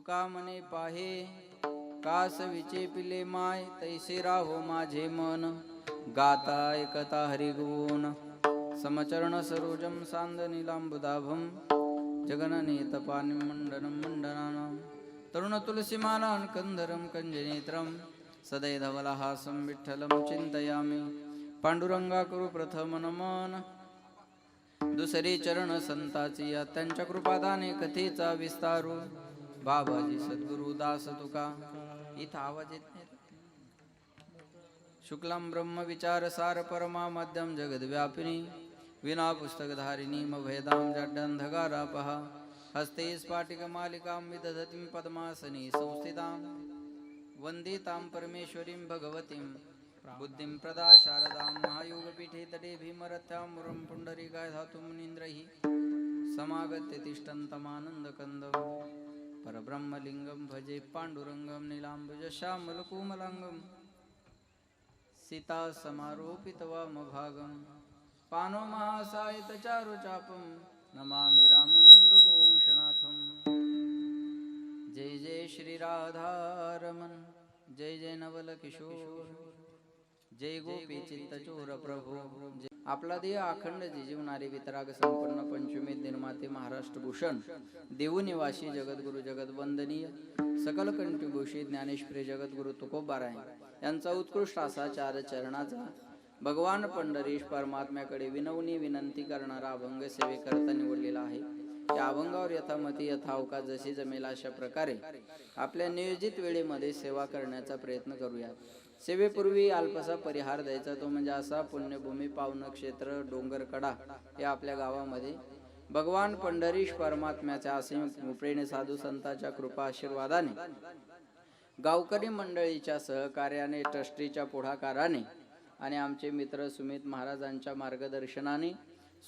तुका मने पाहे कास विचेपिले माय तैसे राहो माझे मन गाता एकता हरिगुण समचरण सरोजम सांद नीलांबुदाभम जगननेतपानिं मंडनं मंडनानां तरुण तुलसीमालां कंधरं कंजनेत्रं सदैधवलहासं विठ्ठलं चिंतयामि पांडुरंगा करू प्रथम नमन दुसरे चरण संताची या त्यांच्या कृपादाने कथेचा विस्तारू बाबाजी सद्गुरु दास तुका इथं आवाज येत नाही शुक्लां ब्रह्म विचार सार परमा मध्यम जगद्व्यापिनी विना पुस्तकधारिणी मभेदां जड्डंधकारापः हस्ते स्फाटिकमालिकां विदधतीं पद्मासने संस्थितां वन्दितां परमेश्वरीं भगवतीं बुद्धिं प्रदा शारदां महायोगपीठे तटे भीमरथ्यां मुरं पुण्डरीकाय धातुं मुनीन्द्रैः समागत्य तिष्ठन्तमानन्दकन्दं परब्रह्मलिङ्गं भजे पाण्डुरङ्गं नीलाम्बुजश्यामलकोमलाङ्गं सीता समारोपितवामभागं पानो महासायितचारुचापं नमामि रामं रघुवंशनाथं जय जय श्री राधारमण जय जय नवल किशोर जय गोपी चिंतचोर प्रभू आपला देह अखंड जिजीवणारे वितराग संपन्न पंचमी निर्माते महाराष्ट्र भूषण देवनिवासी जगद्गुरु जगदवंदनीय सकल कंठभूषी ज्ञानेश्वरी जगद्गुरु तुकोबाराय यांचा उत्कृष्ट असा चार चरणाचा भगवान पंढरीश परमात्म्याकडे विनवणी विनंती करणारा अभंग सेवेकरता निवडलेला आहे. या अभंगावर यथामती यथावकाश जशी जमेल अशा प्रकारे आपल्या नियोजित वेळेमध्ये सेवा करण्याचा प्रयत्न करूया. सेवेपूर्वी अल्पसा परिहार द्यायचा, तो म्हणजे असा पुण्यभूमी पावन क्षेत्र डोंगरकडा या आपल्या गावामध्ये भगवान पंढरीश परमात्म्याच्या असीम कृपेने साधू संतांच्या कृपा आशीर्वादाने गावकरी मंडळीच्या सहकार्याने ट्रस्टीच्या पुढाकाराने आणि आमचे मित्र सुमित महाराजांच्या मार्गदर्शनाने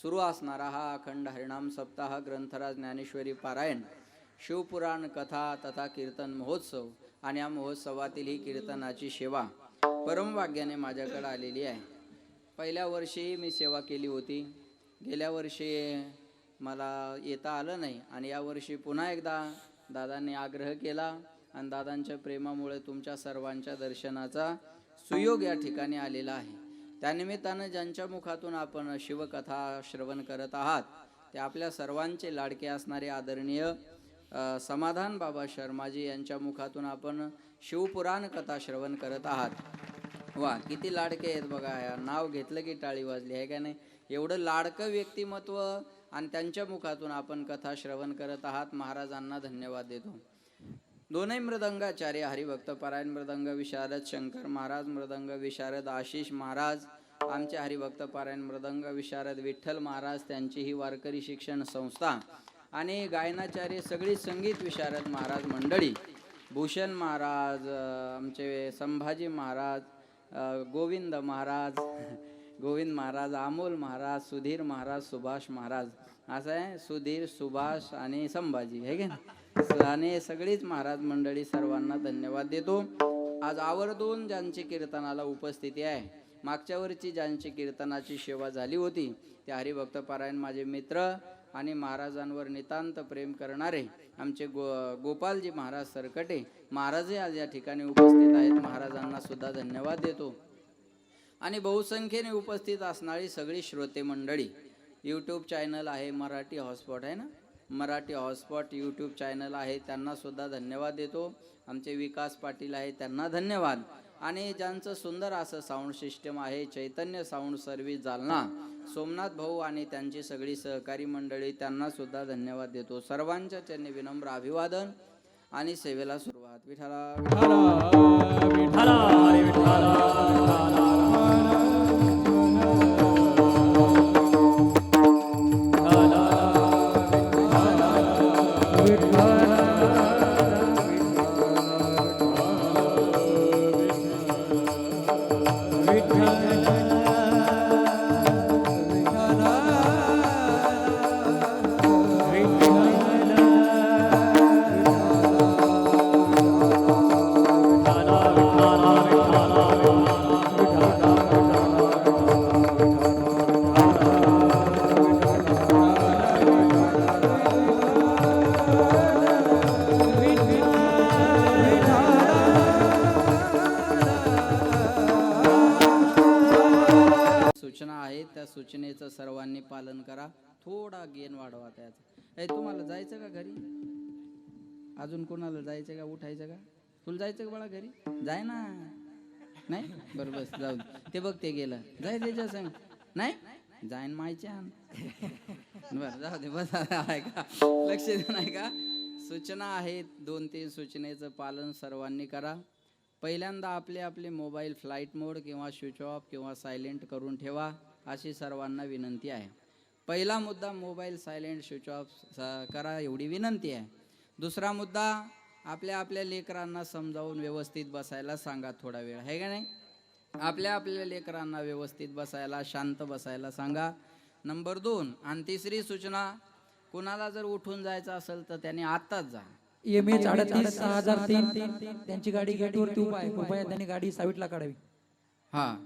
सुरू असणारा हा अखंड हरिनाम सप्ताह ग्रंथराज ज्ञानेश्वरी पारायण शिवपुराण कथा तथा कीर्तन महोत्सव आणि या महोत्सवातील ही कीर्तनाची सेवा परमभाग्याने माझ्याकडे आलेली आहे. पहिल्या वर्षी मी सेवा केली होती, गेल्या वर्षी मला येता आलं नाही आणि या वर्षी पुन्हा एकदा दादांनी आग्रह केला आणि दादांच्या प्रेमामुळे तुमच्या सर्वांच्या दर्शनाचा सुयोग या ठिकाणी आलेला आहे. त्यानिमित्तानं ज्यांच्या मुखातून आपण शिवकथा श्रवण करत आहात ते आपल्या सर्वांचे लाडके असणारे आदरणीय समाधान बाबा शर्माजी यांच्या मुखातून आपण शिवपुराण कथा श्रवण करत आहात. वा, किती लाडके आहेत बघा, या नाव घेतलं की टाळी वाजली आहे का नाही. एवढं लाडकं व्यक्तिमत्व आणि त्यांच्या मुखातून आपण कथा श्रवण करत आहात. महाराजांना धन्यवाद देतो. दोन्ही मृदंगाचार्य हरिभक्त पारायण मृदंग विशारद शंकर महाराज, मृदंग विशारद आशिष महाराज, आमचे हरिभक्त पारायण मृदंग विशारद विठ्ठल महाराज, त्यांची ही वारकरी शिक्षण संस्था आणि गायनाचार्य सगळी संगीत विशारद महाराज मंडळी, भूषण महाराज, आमचे संभाजी महाराज, गोविंद महाराज, गोविंद महाराज, अमोल महाराज, सुधीर महाराज, सुभाष महाराज, असं आहे सुधीर, सुभाष आणि संभाजी आहे का, आणि सगळीच महाराज मंडळी सर्वांना धन्यवाद देतो. आज आवर्जून ज्यांची कीर्तनाला उपस्थिती आहे, मागच्या वर्षी ज्यांची कीर्तनाची सेवा झाली होती ते हरिभक्त पारायण माझे मित्र आणि महाराजांवर नितांत प्रेम करणारे आमचे गोपालजी महाराज सरकटे महाराजही आज या ठिकाणी उपस्थित आहेत. महाराजांना सुद्धा धन्यवाद देतो. आणि बहुसंख्येने उपस्थित असणारी सगळी श्रोते मंडळी. यूट्यूब चॅनल आहे मराठी हॉटस्पॉट आहे ना, मराठी हॉटस्पॉट यूट्यूब चॅनल आहे, त्यांना सुद्धा धन्यवाद देतो. आमचे विकास पाटील आहे, त्यांना धन्यवाद. आणि ज्यांचं सुंदर असं साऊंड सिस्टम आहे चैतन्य साऊंड सर्व्हिस जालना, सोमनाथ भाऊ आणि त्यांची सगळी सहकारी मंडळी, त्यांना सुद्धा धन्यवाद देतो. सर्वांच्या चरणी विनम्र अभिवादन आणि सेवेला सुरुवात. विठ्ठला विठ्ठला विठ्ठला विठ्ठला विठ्ठला सर्वांनी पालन करा. थोडा गेन वाढवा त्याचा. तुम्हाला जायचं का घरी? अजून कोणाला जायचं का? उठायचं का? तुला जायचं का बाळा घरी? जाय ना. नाही बरं बस जाऊ ते बघ ते गेलं. जाय त्याच्या संग. नाही जाईन मायच्या. बरं जाऊ दे बस. ऐका लक्ष देऊन ऐका. सूचना आहेत 2-3 सूचनेचं पालन सर्वांनी करा. पहिल्यांदा आपले आपले मोबाईल फ्लाईट मोड किंवा स्विच ऑफ किंवा सायलेंट करून ठेवा अशी सर्वांना विनंती आहे. पहिला मुद्दा मोबाईल सायलेंट स्विच ऑफ करा एवढी विनंती आहे. दुसरा मुद्दा आपल्या आपल्या लेकरांना समजावून व्यवस्थित बसायला सांगा थोडा वेळ, आहे का नाही? आपल्या आपल्या लेकरांना व्यवस्थित बसायला शांत बसायला सांगा. नंबर 2 आणि तिसरी सूचना, कुणाला जर उठून जायचं असेल तर त्यांनी आत्ताच जा. MH 38,6003 त्यांची गाडी गेटवरती उभा आहे. कृपया त्यांनी गाडी साईडला काढावी. हां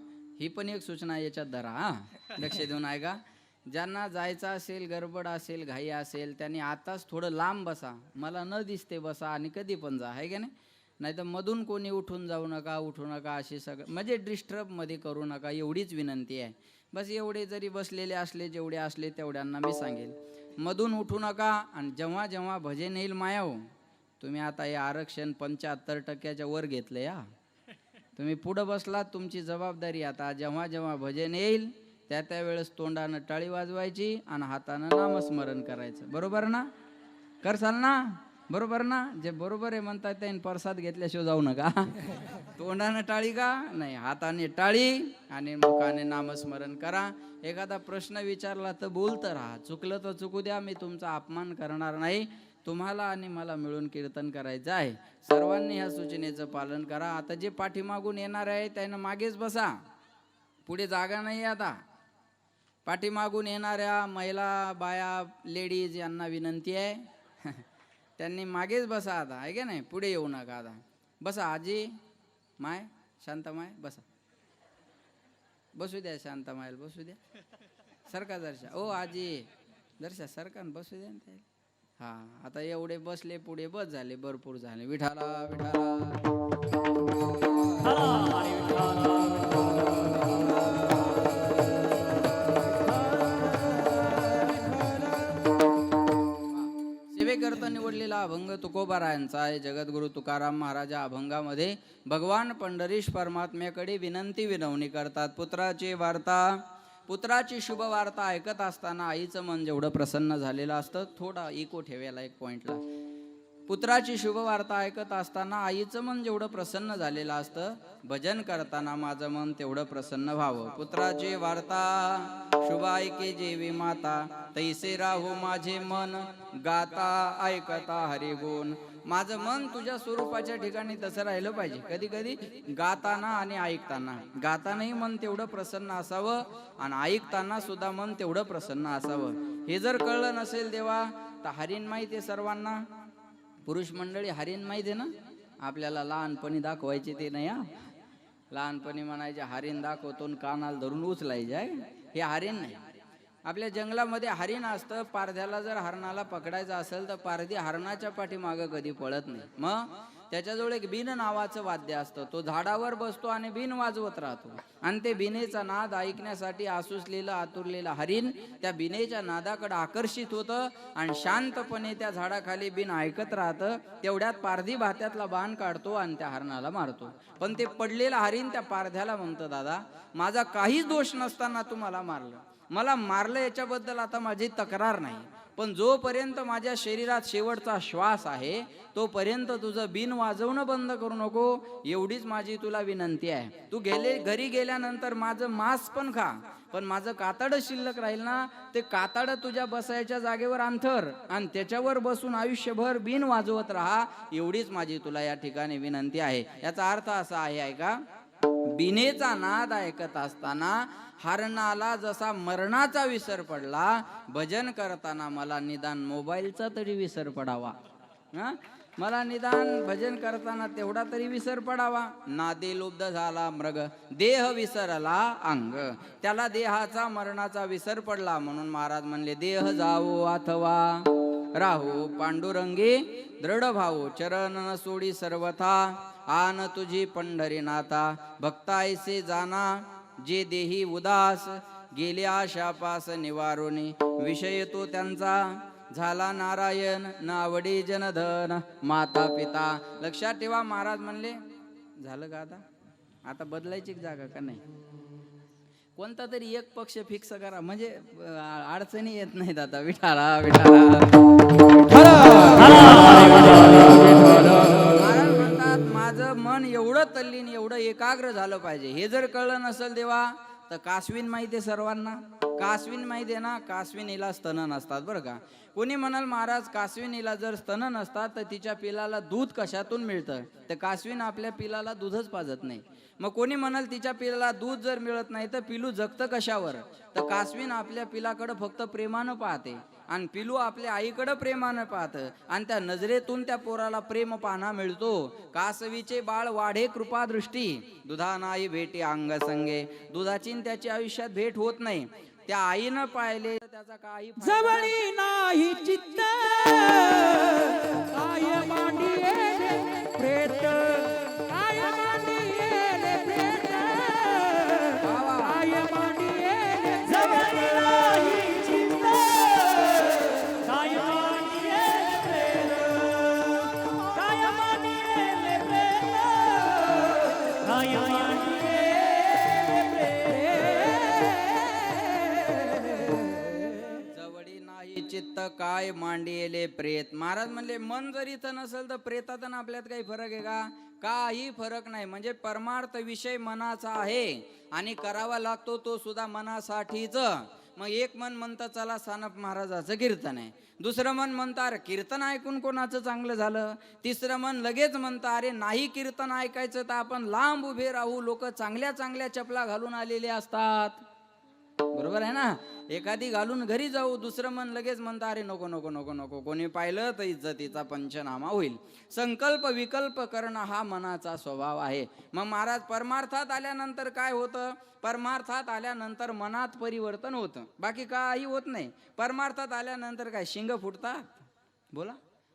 ही पण एक सूचना याच्यात धरा. हां लक्ष देऊन ऐका. ज्यांना जायचं असेल, गडबड असेल, घाई असेल त्यांनी आताच थोडं लांब बसा. मला न दिसते बसा आणि कधी पण जा, आहे का नाही? नाही तर मधून कोणी उठून जाऊ नका, उठू नका अशी सगळं म्हणजे डिस्टर्बमध्ये करू नका एवढीच विनंती आहे. बस एवढे जरी बसलेले असले जेवढे असले तेवढ्यांना मी सांगेल. मधून उठू नका. आणि जेव्हा जेव्हा भजन येईल मायाव, तुम्ही आता हे आरक्षण 75% वर घेतलं या. तुम्ही पुढं बसलात तुमची जबाबदारी. आता जेव्हा जेव्हा भजन येईल त्या वेळेस तोंडानं टाळी वाजवायची आणि हातानं नामस्मरण करायचं. बरोबर ना? करसाल ना? बरोबर ना? जे बरोबर आहे म्हणतात त्यांनी प्रसाद घेतल्याशिवाय जाऊ नका. तोंडानं टाळी का नाही, हाताने टाळी आणि मुखाने नामस्मरण करा. एखादा प्रश्न विचारला तर बोलतं राहा. चुकलं तर चुकू द्या, मी तुमचा अपमान करणार नाही. तुम्हाला आणि मला मिळून कीर्तन करायचं आहे. सर्वांनी ह्या सूचनेचं पालन करा. आता जे पाठीमागून येणार आहे त्यांना मागेच बसा, पुढे जागा नाही. आता पाठीमागून येणाऱ्या महिला, बाया, लेडीज यांना विनंती आहे त्यांनी मागेच बसा आता, आहे का नाही? पुढे येऊ नका. आता बसा. आजी माय, शांतामाय बसा. बसू द्या शांतामायला, बसू द्या. सरका दर्शा. ओ आजी दर्शा सरका बसू द्या ना. हां आता एवढे बसले पुढे बस झाले, भरपूर झाले. विठाला विठाला. सेवेकरता निवडलेला अभंग तुकोबारायांचा आहे. जगद्गुरु तुकाराम महाराज अभंगामध्ये भगवान पंढरीश परमात्म्याकडे विनंती विनवणी करतात. पुत्राची वार्ता, पुत्राची शुभ वार्ता ऐकत असताना आईचं मन जेवढं प्रसन्न झालेलं असतं, थोडा इको ठेवायला एक पॉइंटला. पुत्राची शुभ वार्ता ऐकत असताना आईचं मन जेवढं प्रसन्न झालेलं असतं, भजन करताना माझं मन तेवढं प्रसन्न व्हावं. पुत्राची वार्ता शुभ ऐके जेवी माता, तैसे राहू माझे मन गाता ऐकता हरिगुण. माझं मन तुझ्या स्वरूपाच्या ठिकाणी तसं राहिलं पाहिजे. कधी कधी गाताना आणि ऐकताना, गातानाही मन तेवढं प्रसन्न असावं आणि ऐकताना सुद्धा मन तेवढं प्रसन्न असावं. हे जर कळलं नसेल देवा तर हरीण माहिती आहे सर्वांना. पुरुष मंडळी हरीण माहिती आहे ना आपल्याला? लहानपणी दाखवायचे ते नाही. लहानपणी म्हणायचे हरीण दाखवतो कानाला धरून उचलायचे. हे हरीण नाही. आपल्या जंगलामध्ये हरिण असतं. पारध्याला जर हरणाला पकडायचं असेल तर पारधी हरणाच्या पाठीमागं कधी पळत नाही. मग त्याच्याजवळ एक बिन नावाचं वाद्य असतं. तो झाडावर बसतो आणि बिन वाजवत राहतो. आणि ते बिनेचा नाद ऐकण्यासाठी आसुसलेलं आतुरलेलं हरिण त्या बिनेच्या नादाकडे आकर्षित होतं आणि शांतपणे त्या झाडाखाली बिन ऐकत राहतं. तेवढ्यात पारधी भात्यातला बाण काढतो आणि त्या हरणाला मारतो. पण ते पडलेलं हरिण त्या पारध्याला म्हणतं, दादा माझा काहीच दोष नसताना तू मला मारलं. मला मारलं याच्याबद्दल आता माझी तक्रार नाही, पण जोपर्यंत माझ्या शरीरात शेवटचा श्वास आहे तोपर्यंत तुझं बिन वाजवणं बंद करू नको, एवढीच माझी तुला विनंती आहे. तू घरी गेल्यानंतर माझं मांस पण खा, पण माझं कातडं शिल्लक राहील ना, ते कातडं तुझ्या बसायच्या जागेवर अंथर आणि त्याच्यावर बसून आयुष्यभर बिन वाजवत राहा, एवढीच माझी तुला या ठिकाणी विनंती आहे. याचा अर्थ असा आहे का, बिनेचा नाद ऐकत असताना हरणाला जसा मरणाचा विसर पडला, भजन करताना मला निदान मोबाईलचा तरी विसर पडावा. मला निदान भजन करताना तेवढा तरी विसर पडावा. नादे लुब्ध झाला मृग, देह विसरला अंग. त्याला देहाचा मरणाचा विसर पडला म्हणून महाराज म्हणले, देह जावो अथवा राहू पांडुरंगी दृढ भाऊ, चरण न सोडी सर्वथा आन तुझी पंढरीनाथा. भक्तायसे जाना जे देही उदास, गेले आशापास निवारोनी विषय तो त्यांचा झाला नारायण नावडी जनधन माता पिता. लक्षात ठेवा महाराज म्हणले झालं का आता बदलायची जागा का नाही. कोणता तरी एक पक्ष फिक्स करा म्हणजे अडचणी येत नाहीत. आता विठाला महाराज म्हणतात माझं मन एवढं तल्लीन एवढं एकाग्र झालं पाहिजे. हे जर कळलं नसेल देवा तर कासवीन माहिती आहे सर्वांना. कासवीन माहिती आहे ना. कासविनीला स्तन नसतात बरं का. कोणी म्हणाल महाराज कासविनीला जर स्तन नसतात तर तिच्या पिलाला दूध कशातून मिळतं. तर कासवीन आपल्या पिलाला दूधच पाजत नाही. मग कोणी म्हणाल तिच्या पिलाला दूध जर मिळत नाही तर पिलू जगतं कशावर. तर कासवीन आपल्या पिलाकडं फक्त प्रेमानं पाहते आणि पिलू आपल्या आईकडं प्रेमानं पाहतं आणि त्या नजरेतून त्या पोराला प्रेम पाहणा मिळतो. कासवीचे बाळ वाढे कृपा दृष्टी दुधा नाही भेटी अंग संगे. दुधाची त्याची आयुष्यात भेट होत नाही. त्या आईनं पाहिले त्याचा काही जवळी नाही चित्त काय मांडिये प्रेत काय मांडिये प्रेत काय मांडिये जवळी नाही चित्त काय मांडिये प्रेत काय मांडिये प्रेत काय मांडिये चित्त काय मांडियेले प्रेत. महाराज म्हणले मन जर इथं नसेल तर प्रेतात आणि आपल्यात काही फरक आहे का. काही फरक नाही. म्हणजे परमार्थ विषय मनाचा आहे आणि करावा लागतो तो सुद्धा मनासाठीच. मग एक मन म्हणतं चला सानप महाराजाचं कीर्तन आहे. दुसरं मन म्हणतं अरे कीर्तन ऐकून कोणाचं चांगलं झालं. तिसरं मन लगेच म्हणतं अरे नाही कीर्तन ऐकायचं तर आपण लांब उभे राहू. लोक चांगल्या चांगल्या चपला घालून आलेले असतात. बरोबर आहे ना. एखादी घालून घरी जाऊ. दुसरं मन लगेच म्हणतं अरे नको नको नको नको. कोणी पाहिलं तर इज्जतीचा पंचनामा होईल. संकल्प विकल्प करणं हा मनाचा स्वभाव आहे. मग महाराज परमार्थात आल्यानंतर काय होतं. परमार्थात आल्यानंतर मनात परिवर्तन होतं. बाकी काही होत नाही. परमार्थात आल्यानंतर काय शिंग फुटतात बोला.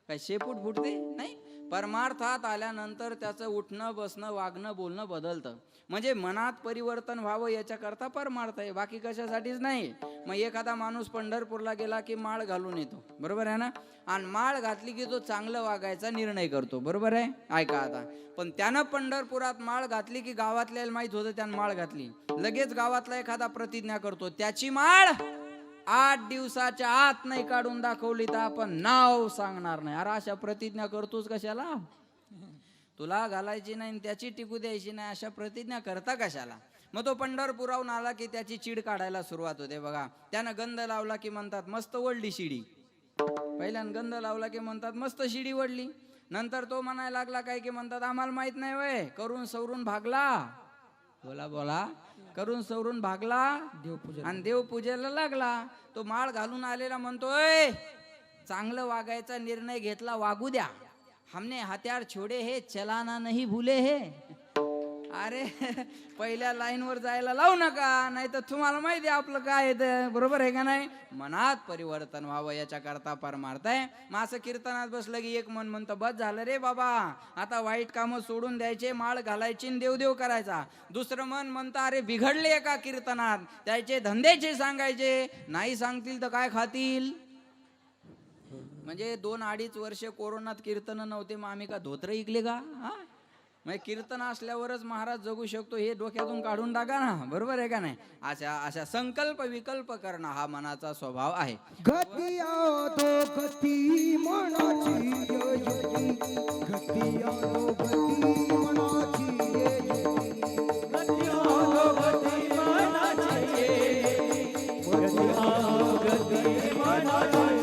काय शेपूट फुटते नाही. परमार्थात आल्यानंतर त्याचं उठणं बसणं वागणं बोलणं बदलतं. म्हणजे मनात परिवर्तन व्हावं याच्याकरता परमार्थ आहे. बाकी कशासाठीच नाही. मग एखादा माणूस पंढरपूरला गेला की माळ घालून येतो. बरोबर आहे ना. आणि माळ घातली की तो चांगलं वागायचा निर्णय करतो. बरोबर आहे. ऐका आता. पण त्यानं पंढरपुरात माळ घातली की गावातल्याला माहित होतं त्यानं माळ घातली. लगेच गावातला एखादा प्रतिज्ञा करतो त्याची माळ 8 दिवसाच्या आत नाही काढून दाखवली तर आपण नाव सांगणार नाही. अरे अशा प्रतिज्ञा करतोच कशाला. तुला घालायची नाही त्याची टिकू द्यायची नाही अशा प्रतिज्ञा करता कशाला. मग तो पंढरपुराहून आला की त्याची चीड काढायला सुरुवात होते बघा. त्यानं गंध लावला की म्हणतात मस्त वडली शिडी. पहिल्यानं गंध लावला की म्हणतात मस्त शिडी वडली. नंतर तो म्हणायला लागला काय की म्हणतात आम्हाला माहित नाही वय करून सवरून भागला. बोला बोला. करून सवरून भागला आणि देवपूजेला लागला. तो माळ घालून आलेला म्हणतोय चांगलं वागायचा निर्णय घेतला वागू द्या. हमने हथियार छोडे हे चलाना नहीं भूले हे. अरे पहिल्या लाईनवर जायला लावू नका नाही तर तुम्हाला माहिती आहे आपलं काय आहे. बरोबर आहे का नाही. मनात परिवर्तन व्हावं याच्याकरता परमार्थ आहे. मग असं कीर्तनात बसलं की एक मन म्हणतं बस झालं रे बाबा आता वाईट कामं सोडून द्यायचे माळ घालायची देवदेव करायचा. दुसरं मन म्हणतं अरे बिघडले एका कीर्तनात त्याचे धंद्याचे सांगायचे. नाही सांगतील तर काय खातील. म्हणजे 2-2.5 वर्ष कोरोनात कीर्तन नव्हते मग आम्ही का धोत्र ऐकले का. म्हणजे कीर्तन असल्यावरच महाराज जगू शकतो हे डोक्यातून काढून टाका ना. बरोबर आहे का नाही. अशा संकल्प विकल्प करणं हा मनाचा स्वभाव आहे. गती आदो गती मनाची गती आदो गती मनाची गती आदो गती मनाची गती आदो गती मनाची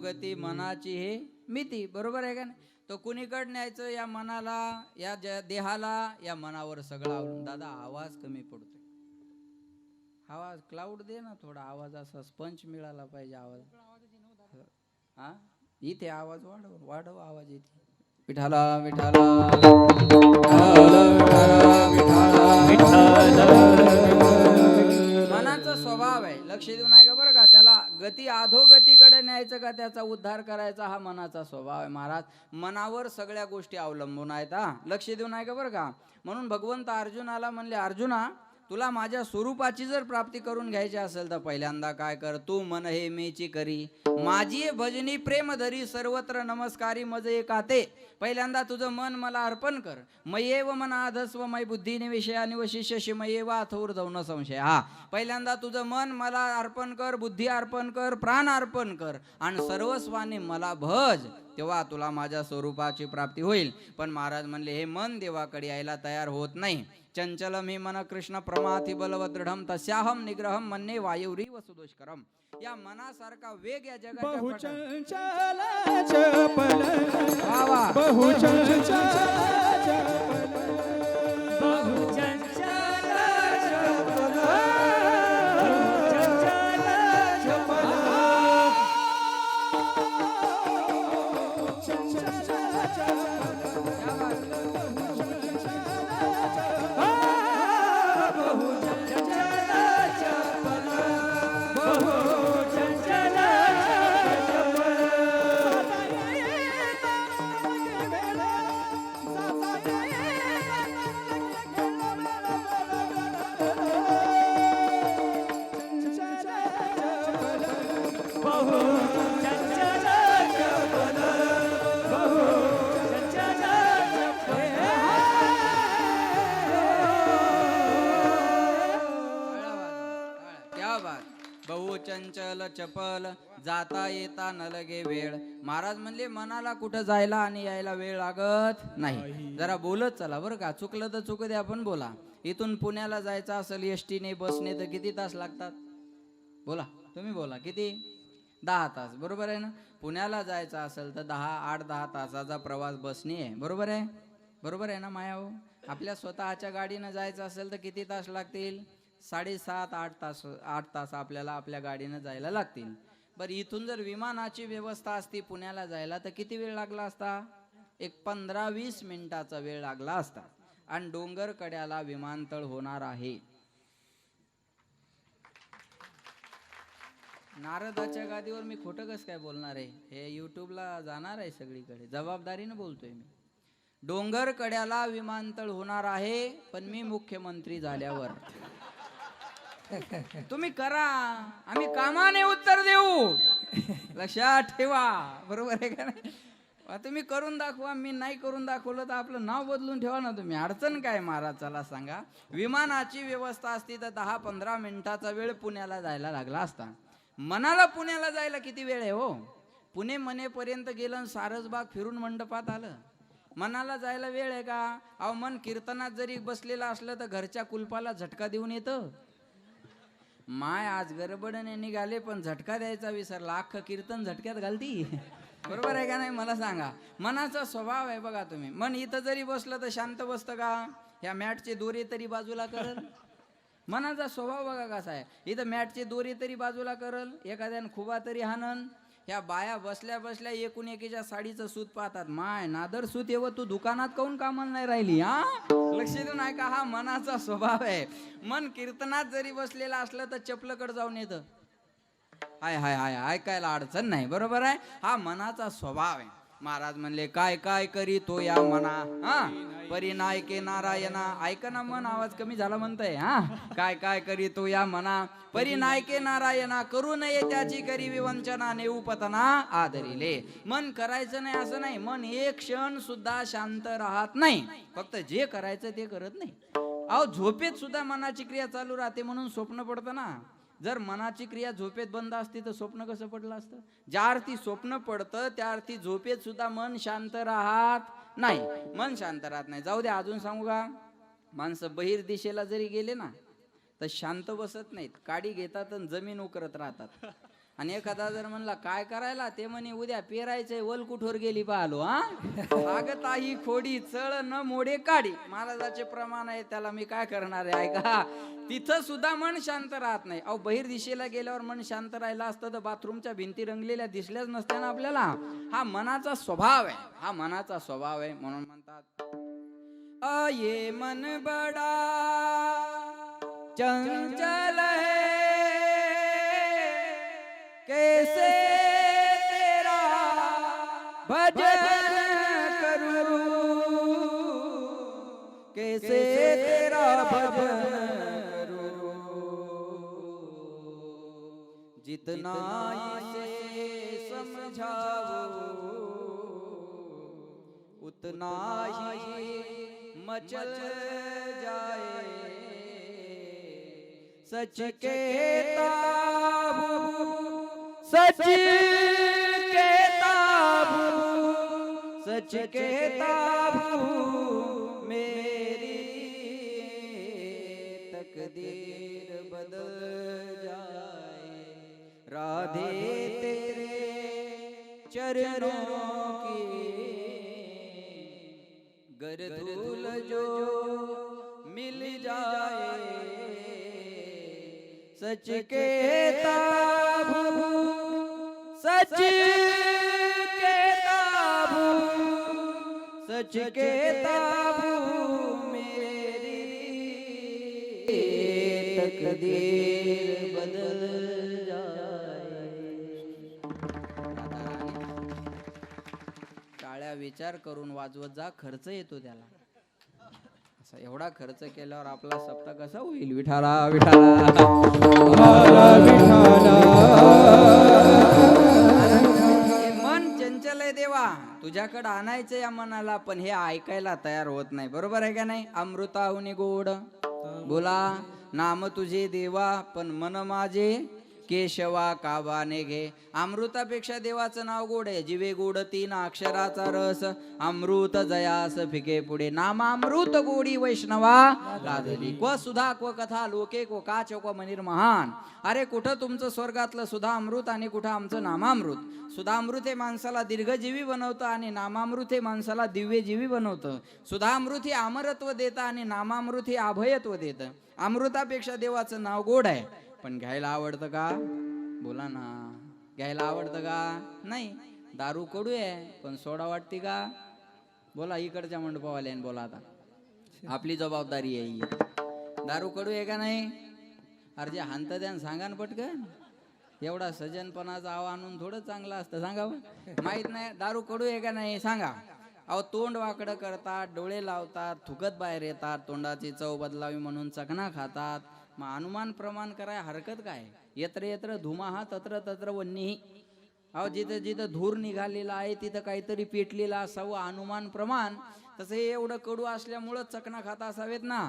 अधोगती मनाची हे मिती, बरोबर आहे का नाही? तो कुणीकडे न्यायचं या मनाला, या देहाला, या मनावर सगळं अवलंबून. दादा आवाज कमी पडतोय, आवाज क्लाउड दे ना थोडा, आवाज असा स्पंच मिळाला पाहिजे आवाज. हा इथे आवाज वाढव वाढव आवाज इथे. विठाला विठाला मनाचा स्वभाव आहे, लक्ष देऊ नये का बरं का. त्याला गती अधोगतीकडे न्यायचं का त्याचा उद्धार करायचा, हा मनाचा स्वभाव आहे महाराज. मनावर सगळ्या गोष्टी अवलंबून आहेत. हा लक्ष देऊ नये का बरं का. म्हणून भगवंत अर्जुनाला म्हणले, अर्जुना तुला माझ्या स्वरूपाची जर प्राप्ती करून घ्यायची असेल तर पहिल्यांदा काय कर, तू मन हे मेची करी, माझी भजनी प्रेम धरी, सर्वत्र नमस्कारी मज एकाते. पहिल्यांदा तुझं मन मला अर्पण कर. मयेव मनाधस्व मय बुद्धीने विषयाने वशिष्यशी मयेव अथोर जाऊन संशय. हा पहिल्यांदा तुझं मन मला अर्पण कर, बुद्धी अर्पण कर, प्राण अर्पण कर आणि सर्वस्वाने मला भज, तेव्हा तुला माझ्या स्वरूपाची प्राप्ती होईल. पण महाराज म्हणले हे मन देवाकडे यायला तयार होत नाही. चंचलम ही मन कृष्ण प्रमाथि बलवदृढम तस्याहम निग्रहम मन्ये वायुरी वसुदुष्करम. या मनासारखा वेग या जगाच्या बहुचंचल चपल वा बहुचंचल चपल बहुचंचल चपल जाता येता न लगे वेळ. महाराज म्हणले मनाला कुठं जायला आणि यायला वेळ लागत नाही. जरा बोलत चला बरं का, चुकलं तर चुकू द्या पण बोला. इथून पुण्याला जायचं असेल एसटीने बसने तर किती तास लागतात? बोला तुम्ही बोला, किती? 10 तास, बरोबर आहे ना. पुण्याला जायचं असेल तर 8-10 तासाचा प्रवास बसने आहे, बरोबर आहे, बरोबर आहे ना माया हो. आपल्या स्वतःच्या गाडीनं जायचं असेल तर किती तास लागतील? 7.5-8 तास, 8 तास आपल्याला आपल्या गाडीनं जायला लागतील. बरं इथून जर विमानाची व्यवस्था असती पुण्याला जायला तर किती वेळ लागला असता? एक 15-20 मिनिटाचा वेळ लागला असता. आणि डोंगर कड्याला विमानतळ होणार आहे. नारदाच्या गादीवर मी खोटं कसं काय बोलणार आहे? हे युट्यूबला जाणार आहे सगळीकडे, जबाबदारीनं बोलतोय मी. डोंगर कड्याला विमानतळ होणार आहे, पण मी मुख्यमंत्री झाल्यावर. तुम्ही करा, आम्ही कामाने उत्तर देऊ, लक्षात ठेवा, बरोबर आहे का नाही? तुम्ही करून दाखवा, मी नाही करून दाखवलं तर आपलं नाव बदलून ठेवा ना तुम्ही. अडचण काय महाराज? चला सांगा. विमानाची व्यवस्था असती तर 10-15 मिनिटाचा वेळ पुण्याला जायला लागला असता. मनाला पुण्याला जायला किती वेळ आहे हो? पुणे मनेपर्यंत गेलं, सारसबाग फिरून मंडपात आलं. मनाला जायला वेळ आहे का? अहो मन कीर्तनात जरी बसलेलं असलं तर घरच्या कुलपाला झटका देऊन येतं. माय आज गडबडने निघाले पण झटका द्यायचा विसरला, अख्खं कीर्तन झटक्यात घालती, बरोबर आहे का नाही? मला सांगा. मनाचा स्वभाव आहे बघा तुम्ही. मन इथं जरी बसलं तर शांत बसतं का? ह्या मॅटचे दोरे तरी बाजूला करल. मनाचा स्वभाव बघा कसा आहे. इथं मॅटचे दोरे तरी बाजूला करल, एखाद्यानं खुबा तरी हाणन. ह्या बाया बसल्या बसल्या एकूण एकीच्या साडीचं सूत पाहतात. माय नादर सूत येव, तू दुकानात काऊन कामाला नाही राहिली? हा लक्ष देऊन ऐका, हा मनाचा स्वभाव आहे. मन कीर्तनात जरी बसलेलं असलं तर चपलकड जाऊन येतं. हाय हाय हाय ऐकायला अडचण नाही, बरोबर आहे. हा मनाचा स्वभाव आहे. महाराज म्हणले काय काय करी तो या मना, हा परिनायके नारायणा. ऐका ना मन, आवाज कमी झाला म्हणताय. हा काय काय करी तो या मना, परिनायके नारायणा. करू नये त्याची करी विवंचना, नेऊपतना आदरिले. मन करायचं नाही असं नाही, मन एक क्षण सुद्धा शांत राहत नाही. फक्त जे करायचं ते करत नाही. अहो झोपेत सुद्धा मनाची क्रिया चालू राहते, म्हणून स्वप्न पडतं ना. जर मनाची क्रिया झोपेत बंद असती तर स्वप्न कसं पडलं असतं? ज्या अर्थी स्वप्न पडतं त्या अर्थी झोपेत सुद्धा मन शांत राहत नाही. मन शांत राहत नाही. जाऊ द्या, अजून सांगू का? माणसं बहिर दिशेला जरी गेले ना तर शांत बसत नाहीत, काडी घेतात आणि जमीन उकरत राहतात. आणि एखादा जर म्हणला काय करायला, ते म्हणे उद्या पेरायचंय, वल कुठवर गेली पाहलो. हा अगं ताई खोडी चळ न मोडे काढी, महाराजाचे प्रमाण आहे, त्याला मी काय करणार आहे. ऐका, तिथं सुद्धा मन शांत राहत नाही. अहो बहिर दिशेला गेल्यावर मन शांत राहिलं असतं तर बाथरूमच्या भिंती रंगलेल्या दिसल्याच नसत्या ना आपल्याला. हा मनाचा स्वभाव आहे, हा मनाचा स्वभाव आहे. म्हणून म्हणतात ये मन बडा चंचल है, कैसे तेरा भजन करूं, कैसे तेरा भजन करूं, जितना इसे समझाओ उतना ही मचल जाए, सच के ताबू, सच के ताबू, सच के ताबू, मेरी तकदीर बदल जाए, राधे तेरे चरणों की गरधूल जो मिल जाए, सच के ताबू, सच के ताबू, सच के ताबू, मेरी तकदीर बदल जाए. टाळ्या विचार करून वाजवत जा, खर्च येतो त्याला. असा एवढा खर्च केल्यावर आपला सप्ताह कसा होईल. विठाला विठाला मन चंचल आहे देवा, तुझ्याकडे आणायचं या मनाला, पण हे ऐकायला तयार होत नाही. बरोबर आहे का नाही. अमृताहुनी गोड बोला नाम तुझे देवा, पण मन माझे केशवा काबाने घे. अमृतापेक्षा देवाचं नाव गोड आहे. जिवे गोड तीन अक्षराचा रस, अमृत जयास फिके पुढे. नामामृत गोडी वैष्णवा लादली. क्व सुधा क्व कथा लोके क्व काच क्व मनीर महान. अरे कुठं तुमचं स्वर्गातलं सुधा अमृत आणि कुठं आमचं नामामृत. सुधामृत हे माणसाला दीर्घजीवी बनवतं आणि नामामृत हे माणसाला दिव्यजीवी बनवतं. सुधामृत हे अमरत्व देतं आणि नामामृत हे अभयत्व देतं. अमृतापेक्षा देवाचं नाव गोड आहे, पण घ्यायला आवडतं का. बोला ना, घ्यायला आवडतं का. नाही. दारू कडू आहे, पण सोडा वाटते का. बोला इकडच्या मंडपावाल्याने बोला. आता आपली जबाबदारी आहे ही. दारू कडू आहे का नाही. अरे जे हांत द्या सांगा ना पटकन. एवढा सजनपणाचा आव आणून थोडं चांगलं असतं. सांगा माहित नाही दारू कडू आहे का नाही सांगा. अहो तोंड वाकडं करतात, डोळे लावतात, थुकत बाहेर येतात, तोंडाची चव बदलावी म्हणून चकना खातात. मग अनुमान प्रमाण कराय हरकत काय. यत्र यत्र धुमाहा तत्र तत्र वन्नीही. अहो जिथं जिथं धूर निघालेला आहे तिथं काहीतरी पेटलेला असावं अनुमान प्रमाण. तसं हे एवढं कडू असल्यामुळं चकना खाता असावेत ना.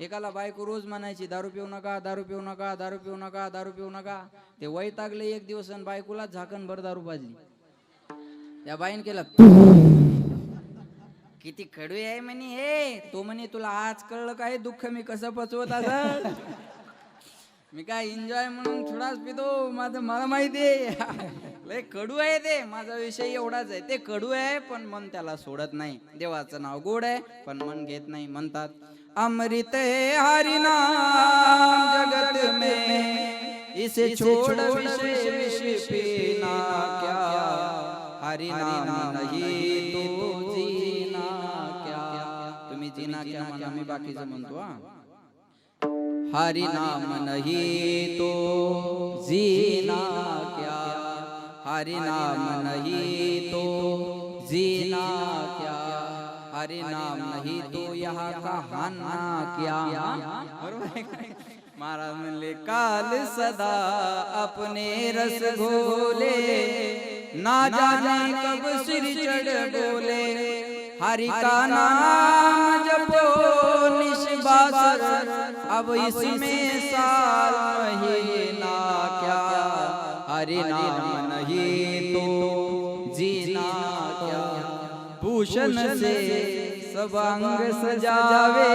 एकाला बायको रोज म्हणायची दारू पिऊ नका, दारू पिऊ नका, दारू पिऊ नका, दारू पिऊ नका. ते वैतागले एक दिवस आणि बायकोला झाकणभर दारू पाजली. त्या बाईन केलं किती कडू आहे म्हणे हे. तो म्हणे तुला आज कळलं काय दुःख मी कसं पचवत असं. मी काय एन्जॉय म्हणून थोडाच पितो, माझं मला माहिती आहे. लय कडू आहे ते. माझा विषय एवढाच आहे, ते कडू आहे पण मन त्याला सोडत नाही. देवाचं नाव गोड आहे पण मन घेत नाही. म्हणतात अमृत है हरि नाम जगत में, इसे छोड़ विषय विष पीना क्या. हरि नाम नहीं तो जीना क्या. तुम्ही जीना क्या म्हणा, मी बाकीचं म्हणतो. हरि नाम नहीं तो जीना क्या, हरि नाम नहीं तो जीना क्या, हरि नाम नहीं तो यहाँ कहाना क्या. महाराज म्हणले काल सदा अपने रस घोले, ना जाने कब सिर चढ़ बोले. हरि का नाम जपो निस्बासर, अब इसमें साल महीना क्या. हरि नाम नहीं तो जीना क्या. भूषण से सब अंग सजावे,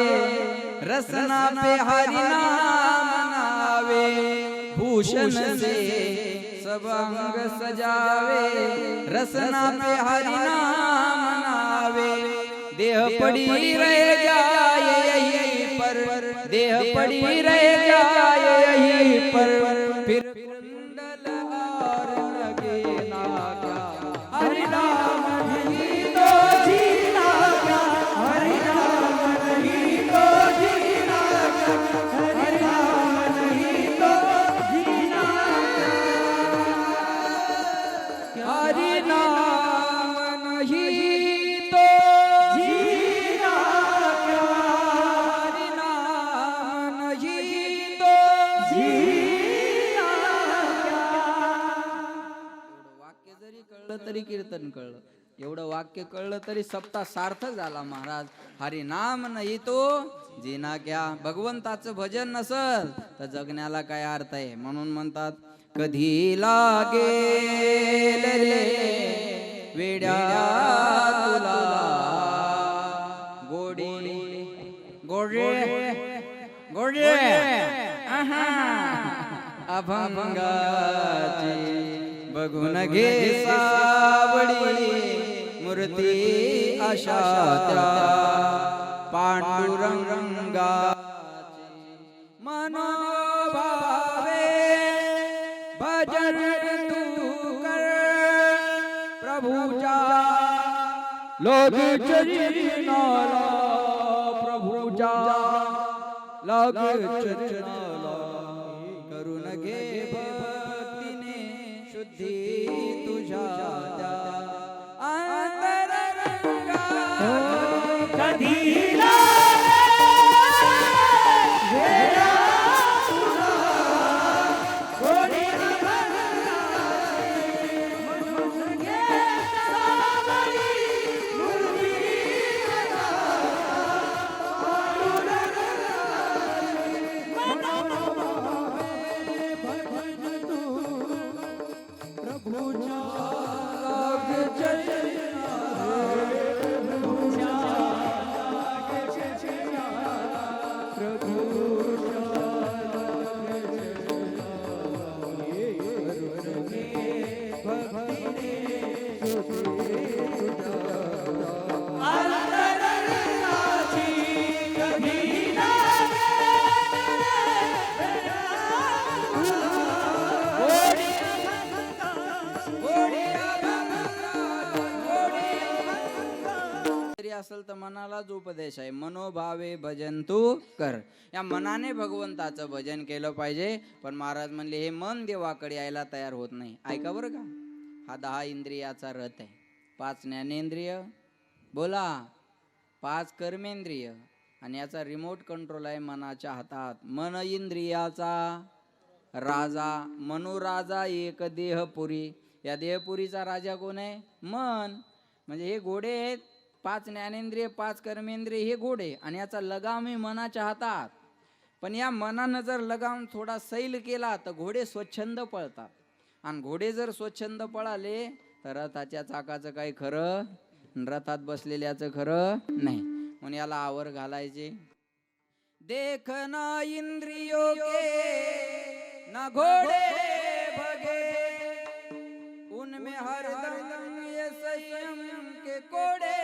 रसना पे हरि नाम नावे. भूषण से सब अंग सजावे रसना पे हरि नाम नावे देह पड़ी रह जाए यही पर देह पड़ी रह जाए यही पर फिर कुंडल हार लगे ना क्या हरि नाम नहीं तो जीना क्या हरि नाम नहीं तो जीना क्या हरि नाम नहीं तो जीना क्या हरि नाम नहीं तो जीना क्या हरि नाम नहीं तो जीना क्या वाक्य जरी कळलं तरी कीर्तन कळलं एवढं वाक्य कळलं तरी सप्ताह सार्थक झाला महाराज हरी नाम नाही तो जीना क्या भगवंताचं भजन नसल तर जगण्याला काय अर्थ आहे म्हणून म्हणतात कधी लागेल रे वेड्या तुला गोडी गोडे गोडे अभंगाची बघून घे सावळी मूर्ती अशा त्या पांडुरंगाची मनोभावे भजन तू कर प्रभुजा लोग चरणाला प्रभुजा लोग चरणाला करून घे भक्तीने शुद्धी तुझ्या अंतरंगा कधी असेल तर मनालाच उपदेश आहे मनोभावे भजन तू कर या मनाने भगवंताचं भजन केलं पाहिजे पण महाराज म्हणले हे मन देवाकडे यायला तयार होत नाही ऐका बरं का हा 10 इंद्रियाचा रथ आहे 5 ज्ञानेंद्रिय बोला 5 कर्मेंद्रिय आणि याचा रिमोट कंट्रोल आहे मनाच्या हातात मन इंद्रियाचा राजा मनोराजा एक देहपुरी या देहपुरीचा राजा कोण आहे मन म्हणजे हे घोडे आहेत 5 ज्ञानेंद्रिय 5 कर्मेंद्रिय हे घोडे आणि याचा लगाम आहे मनाच्या हातात पण या मनानं जर लगाम थोडा सैल केला तर घोडे स्वच्छंद पळतात आणि घोडे जर स्वच्छंद पळाले तर रथाच्या चाकाचं काही खरं रथात बसलेल्याचं खरं नाही म्हणून याला आवर घालायचे देखना इंद्रियों के ना घोडे भगे उनमें हरदम ये संयम के कोड़े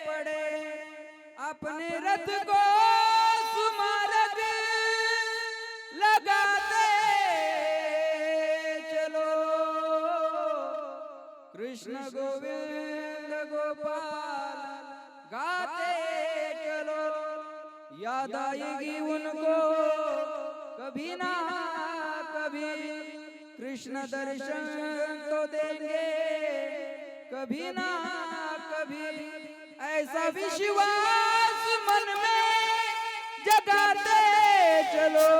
पड़े अपने रथ को सुमारक लगाते चलो कृष्ण गोविंद गोपाल गाते चलो याद आएगी उनको कभी ना कभी कृष्ण दर्शन तो देंगे कभी ना कभी ऐसा विश्वास मन में जगाते चलो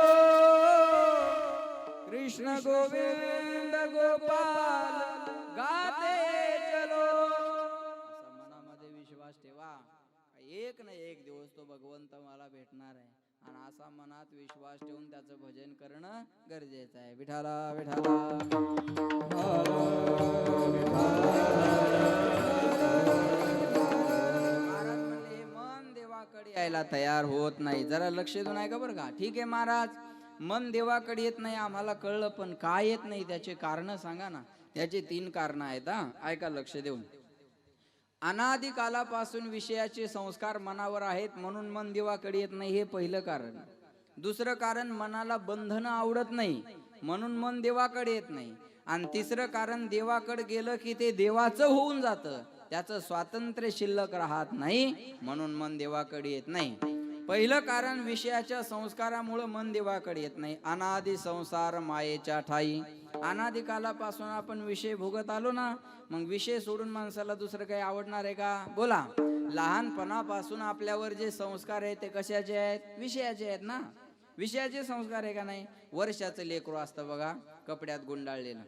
कृष्ण गोविंद गोपाल गाते चलो असा मनामध्ये विश्वास ठेवा एक ना एक दिवस तो भगवंत मला भेटणार आहे आणि असा मनात विश्वास ठेवून त्याचं भजन करणं गरजेचं आहे विठाला महाराज म्हणले मन देवाकडे यायला तयार होत नाही जरा लक्ष देऊन ऐका बरं का ठीक आहे महाराज मन देवाकडे येत नाही आम्हाला कळलं, पण काय येत नाही त्याचे कारण सांगा ना. त्याचे 3 कारण आहेत हा, ऐका लक्ष देऊन. अनादि कालापासून विषयाचे संस्कार मनावर आहेत म्हणून मन देवाकडे येत नाही, हे पहिलं कारण. दुसरं कारण मनाला बंधन आवडत नाही म्हणून मन देवाकडे येत नाही. आणि तिसरं कारण देवाकडे गेलं की ते देवाचं होऊन जातं, त्याचं स्वातंत्र्य शिल्लक राहत नाही म्हणून मन देवाकडे येत नाही. पहिलं कारण विषयाच्या संस्कारामुळे मन देवाकडे येत नाही. अनादि संसार मायेच्या ठाई, अनादि कालापासून आपण विषय भोगत आलो ना, मग विषय सोडून माणसाला दुसरं काही आवडणार आहे का? बोला. लहानपणापासून आपल्यावर जे संस्कार आहेत ते कशाचे आहेत? विषयाचे आहेत ना. विषयाचे संस्कार आहे का नाही? वर्षाचं लेकरू असतं बघा, कपड्यात गुंडाळलेलं,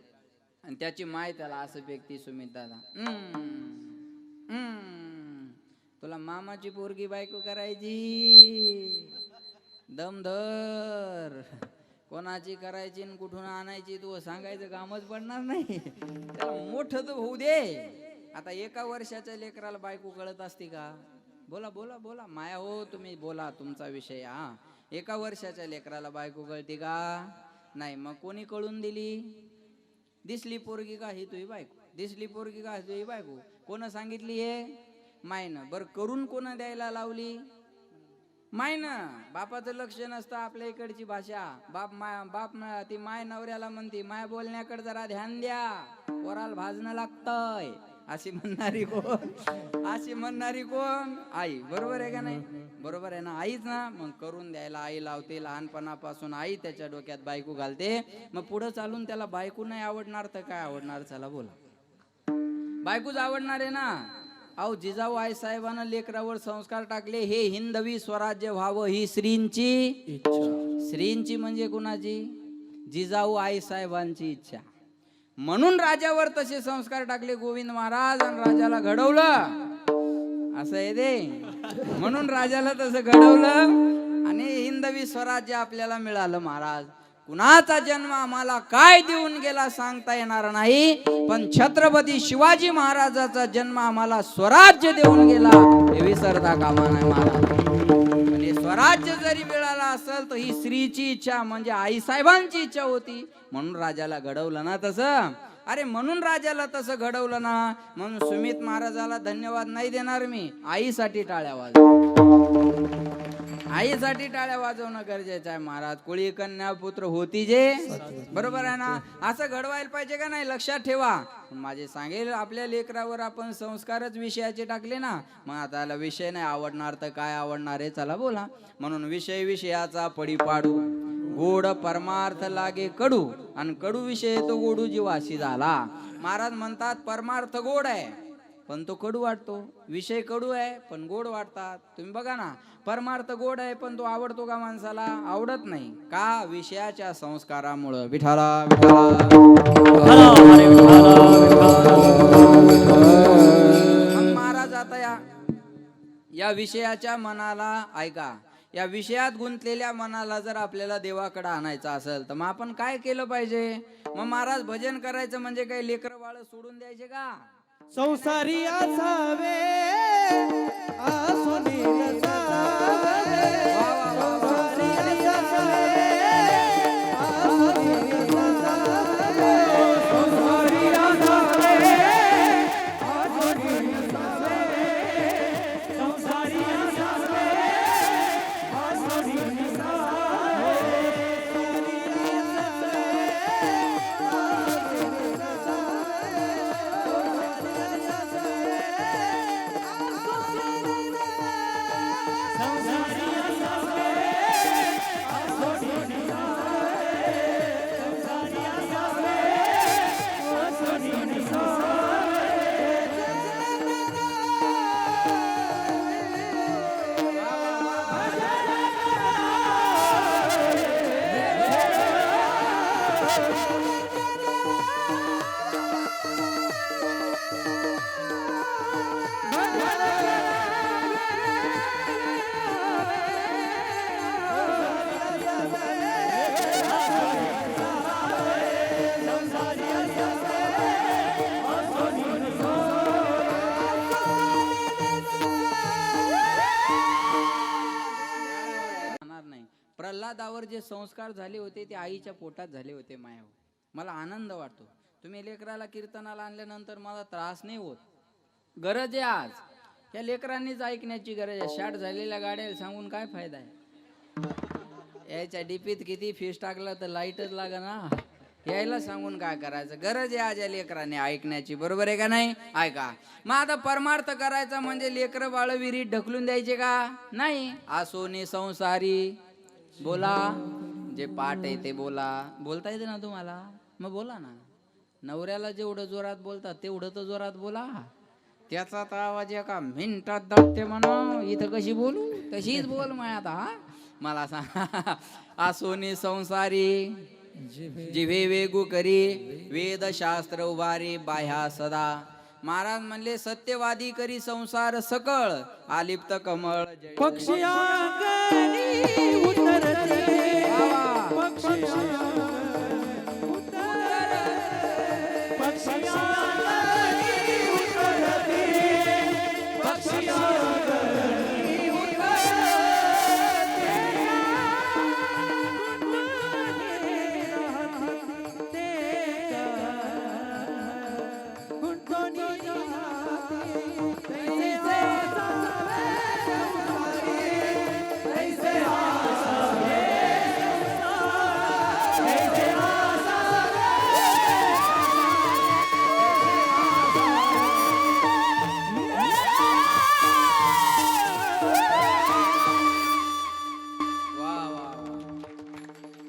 आणि त्याची माय त्याला असं फेकती, सुमित दादा तुला मामाची पोरगी बायको करायची, दमधर. कोणाची करायची आणि कुठून आणायची तू सांगायचं कामच पडणार नाही, त्याला मोठं तर होऊ दे. आता 1 वर्षाच्या लेकराला बायको कळत असते का? बोला बोला बोला माया हो, तुम्ही बोला तुमचा विषय. हा, 1 वर्षाच्या लेकराला बायको कळते का? नाही. मग कोणी कळून दिली? दिसली पोरगी का ही तुझी बायको, दिसली पोरगी का ही तुझी बायको, कोण सांगितली? हे मायनं. बरं करून कोण द्यायला लावली? मायनं. बापाचं लक्ष नसतं आपल्या इकडची भाषा. बाप ती माय नवऱ्याला म्हणते, माय बोलण्याकडे जरा ध्यान द्या, पोराला भाजणं लागतंय, अशी म्हणणारी कोण? अशी म्हणणारी कोण? आई. बरोबर आहे का नाही? बरोबर आहे ना, आईच ना. मग करून द्यायला आई लावते, लहानपणापासून आई त्याच्या डोक्यात बायको घालते. मग पुढे चालून त्याला बायको नाही आवडणार तर काय आवडणार? चला बोला. बायकोच आवडणार आहे ना. अहो जिजाऊ आई साहेबांना लेकरावर संस्कार टाकले, हे हिंदवी स्वराज्य व्हावं ही श्रींची इच्छा. श्रींची म्हणजे कुणाची? जिजाऊ आई साहेबांची इच्छा. म्हणून राजावर तसे संस्कार टाकले गोविंद महाराज, आणि राजाला घडवलं. असं आहे ते. म्हणून राजाला तसं घडवलं आणि हिंदवी स्वराज्य आपल्याला मिळालं. महाराज कुणाचा जन्म आम्हाला काय देऊन गेला सांगता येणार नाही, पण छत्रपती शिवाजी महाराजाचा जन्म आम्हाला स्वराज्य देऊन गेला, हे विसरता कामा नाही महाराज. म्हणजे स्वराज्य जरी मिळाला असेल तर ही स्त्रीची इच्छा म्हणजे आई साहेबांची इच्छा होती, म्हणून राजाला घडवलं ना तसं. अरे म्हणून राजाला तसं घडवलं ना, म्हणून सुमित महाराजाला धन्यवाद नाही देणार मी, आईसाठी टाळ्या वाजव. आईसाठी टाळ्या वाजवणं गरजेचं आहे महाराज. कुळी कन्या पुत्र होती जे, बरोबर आहे ना. असं घडवायला पाहिजे का नाही? लक्षात ठेवा. माझे सांगेल आपल्या लेकरावर आपण संस्कारच विषयाचे टाकले ना, मग आता विषय नाही आवडणार तर काय आवडणार आहे? चला बोला. म्हणून विषय विषयाचा पडी पाडू, गोड परमार्थ लागे कडू, आणि कडू विषय तो गोडू जीवाशी झाला. महाराज म्हणतात परमार्थ गोड आहे पण तो कडू वाटतो, विषय कडू आहे पण गोड वाटतात. तुम्ही बघा ना, परमार्थ गोड आहे पण तो आवडतो का माणसाला? आवडत नाही. का? विषयाच्या संस्कारामुळं. विठाला महाराज आता या विषयाच्या मनाला, ऐका, या विषयात गुंतलेल्या मनाला जर आपल्याला देवाकडे आणायचं असेल तर मग आपण काय केलं पाहिजे? मग महाराज भजन करायचं म्हणजे काही लेकर बाळ सोडून द्यायचे का? संसारी असावे आसुनी नसावे, संसारी असावे आसुनी नसावे, संसारी असावे आसुनी नसावे, संसारी असावे आसुनी नसावे, प्रल्हादावर जे संस्कार झाले होते ते आईच्या पोटात झाले होते माया. मला आनंद वाटतो. तुम्ही लेकराला कीर्तनाला आणल्यानंतर मला त्रास नाही होत. गरज आहे आज या लेकरांनीच ऐकण्याची गरज आहे. शाट झालेल्या गाड्या सांगून काय फायदा आहे. याच्या डीपीत किती फीस टाकलं तर लाईटच लागा ना. यायला सांगून काय करायचं. गरज आहे आज या लेकरांनी ऐकण्याची. बरोबर आहे का नाही. ऐका मग आता परमार्थ करायचा म्हणजे लेकर बाळ विहिरीत ढकलून द्यायचे का नाही. आसोनी संसारी बोला जे पाठ आहे ते बोला. बोलता येते ना तुम्हाला मग बोला ना. नवऱ्याला जेवढं जोरात बोलतात तेवढं तर जोरात बोला. त्याचा तर आवाज एका मिनिटात दाटते म्हणा. इथं कशी बोलू तशीच बोल माय आता. हा मला सांग आसोनी संसारी जिव्हे वेगू करी वेद शास्त्र उभारी बाह्या सदा. महाराज म्हणले सत्यवादी करी संसार सकळ आलिप्त कमळ. पक्षी अंगणी उतरते पक्षी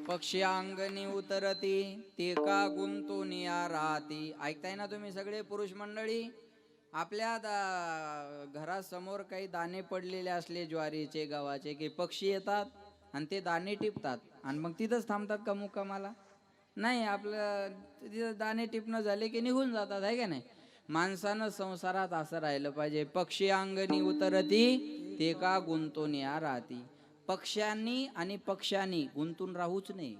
पक्षी अंगणी उतरती ते का गुंतून या राहती. ऐकताय ना तुम्ही सगळे पुरुष मंडळी. आपल्या घरासमोर काही दाणे पडलेले असले ज्वारीचे गव्हाचे की पक्षी येतात आणि ते दाणे टिपतात आणि मग तिथंच थांबतात का मुक्कामाला नाही. आपलं तिथं दाणे टिपणं झाले की निघून जातात आहे का नाही. माणसानं संसारात असं राहिलं पाहिजे. पक्षी अंगणी उतरती ते का गुंतून या राहती. पक्ष्यांनी आणि पक्षांनी गुंतून राहूच नाही.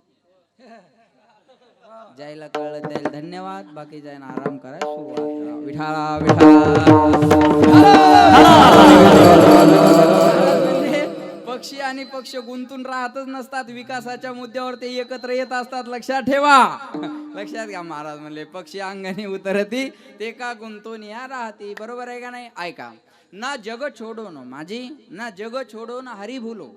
जायला कळलं त्याला धन्यवाद. बाकी जायला आराम करा. सुरुवात विठाळा पक्षी आणि पक्ष गुंतून राहतच नसतात. विकासाच्या मुद्द्यावर ते एकत्र येत असतात. लक्षात ठेवा. लक्षात घ्या. महाराज म्हणले पक्षी अंगणी उतरती ते का गुंतून या राहती. बरोबर आहे का नाही. ऐका ना जग छोडो न माझी ना जग छोडो न हरी भूलो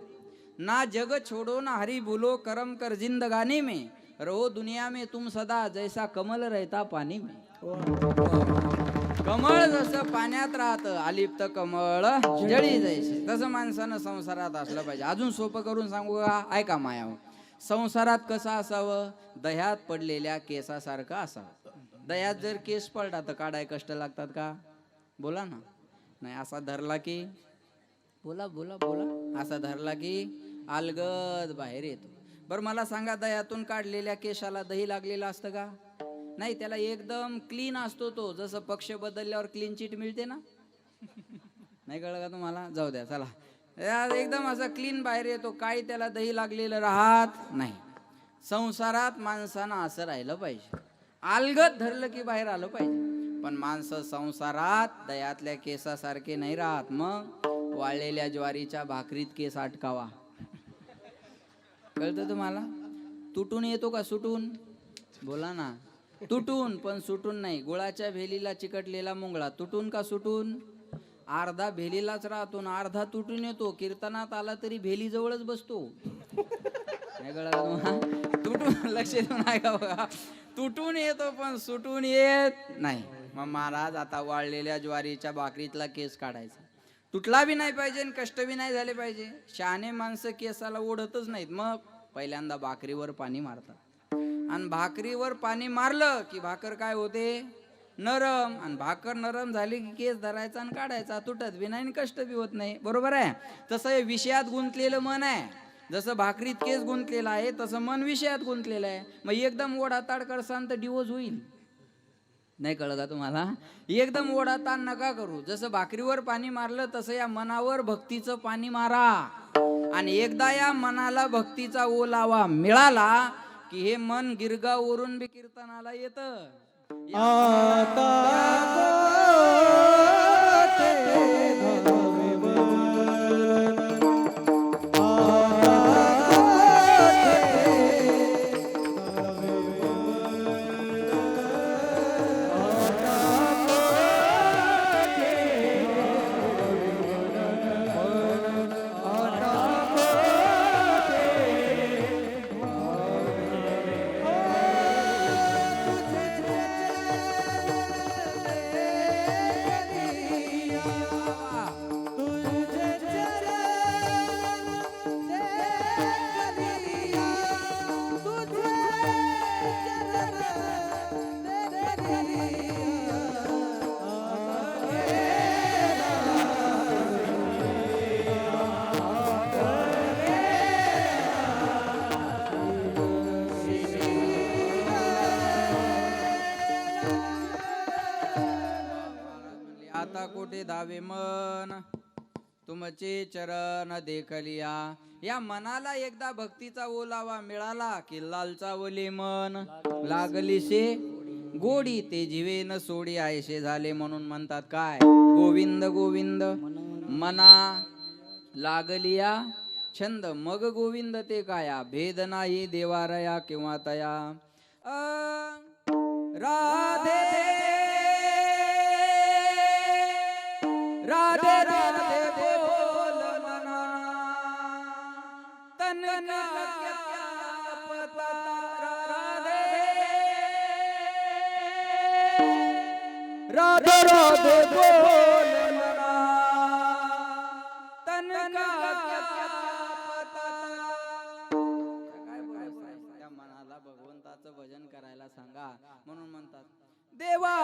ना जग छोड़ो ना हरी भूलो करम कर जिंदगानी में रहो दुनिया में तुम सदा जैसा कमल रहता पानी में. कमळ जसं पाण्यात राहतं आलिप्त कमळ जळी जैसे तसं माणसानं संसारात असलं पाहिजे. अजून सोपं करून सांगू का. ऐका माया. संसारात कसं असावं. दह्यात पडलेल्या केसासारखं असावं. दह्यात जर केस पडला तर काढाय कष्ट लागतात का. बोला ना. नाही असा धरला की बोला बोला बोला असा धरला की अलगद बाहेर येतो. बरं मला सांगा दह्यातून काढलेल्या केसाला दही लागलेलं असतं का नाही. त्याला एकदम क्लीन असतो तो. जसं पक्ष बदलल्यावर क्लीन चिट मिळते ना. नाही कळलं का तुम्हाला. जाऊ द्या चला. एकदम असा क्लीन बाहेर येतो. काही त्याला दही लागलेलं राहत नाही. संसारात माणसानं असं राहिलं पाहिजे. अलगद धरलं की बाहेर आलं पाहिजे. पण माणसं संसारात दह्यातल्या केसासारखे नाही राहत. मग वाळलेल्या ज्वारीच्या भाकरीत केस अटकावा. कळतं तुम्हाला. तुटून येतो का सुटून. बोला ना. तुटून पण सुटून नाही. गुळाच्या भेलीला चिकटलेला मुंगळा तुटून का सुटून. अर्धा भेलीलाच राहतो ना अर्धा तुटून येतो. कीर्तनात आला तरी भेली जवळच बसतो. नाही कळलं. तुटून लक्ष देऊन ऐका बघा. तुटून येतो पण सुटून येत नाही. मग महाराज आता वाळलेल्या ज्वारीच्या भाकरीतला केस काढायचा. तुटला बी नाही पाहिजे आणि कष्ट बी नाही झाले पाहिजे. शहाणे माणसं केसाला ओढतच नाहीत. मग पहिल्यांदा भाकरीवर पाणी मारतात आणि भाकरीवर पाणी मारलं की भाकर काय होते नरम. आणि भाकर नरम झाली की केस धरायचा आणि काढायचा. तुटत बी नाही आणि कष्ट बी होत नाही. बरोबर आहे. तसं हे विषयात गुंतलेलं मन आहे. जसं भाकरीत केस गुंतलेला आहे तसं मन विषयात गुंतलेलं आहे. मग एकदम ओढाताड करसान तर डिवोर्स होईल. नाही कळलं का तुम्हाला. एकदम ओढाताण नका करू. जसं भाकरीवर पाणी मारलं तसं या मनावर भक्तीचं पाणी मारा. आणि एकदा या मनाला भक्तीचा ओलावा मिळाला की हे मन गिरगावरून बी कीर्तनाला येतं. आता धावे मन तुमचे चरण देखलिया. या मनाला एकदा भक्तीचा ओलावा मिळाला की लालचावले मन लागली शे गोडी ते जीवे न सोडी आयशे झाले. म्हणून म्हणतात काय गोविंद गोविंद मना लागलिया छंद मग गोविंद ते काया. भेद नाही देवारया किंवा तया. राधे राधे राधे बोल मना तन का क्या पता. राधे राधे राधे बोल मना तन का क्या पता. काय बोलायचं त्या मनाला भगवंताचं भजन करायला सांगा. म्हणून म्हणतात देवा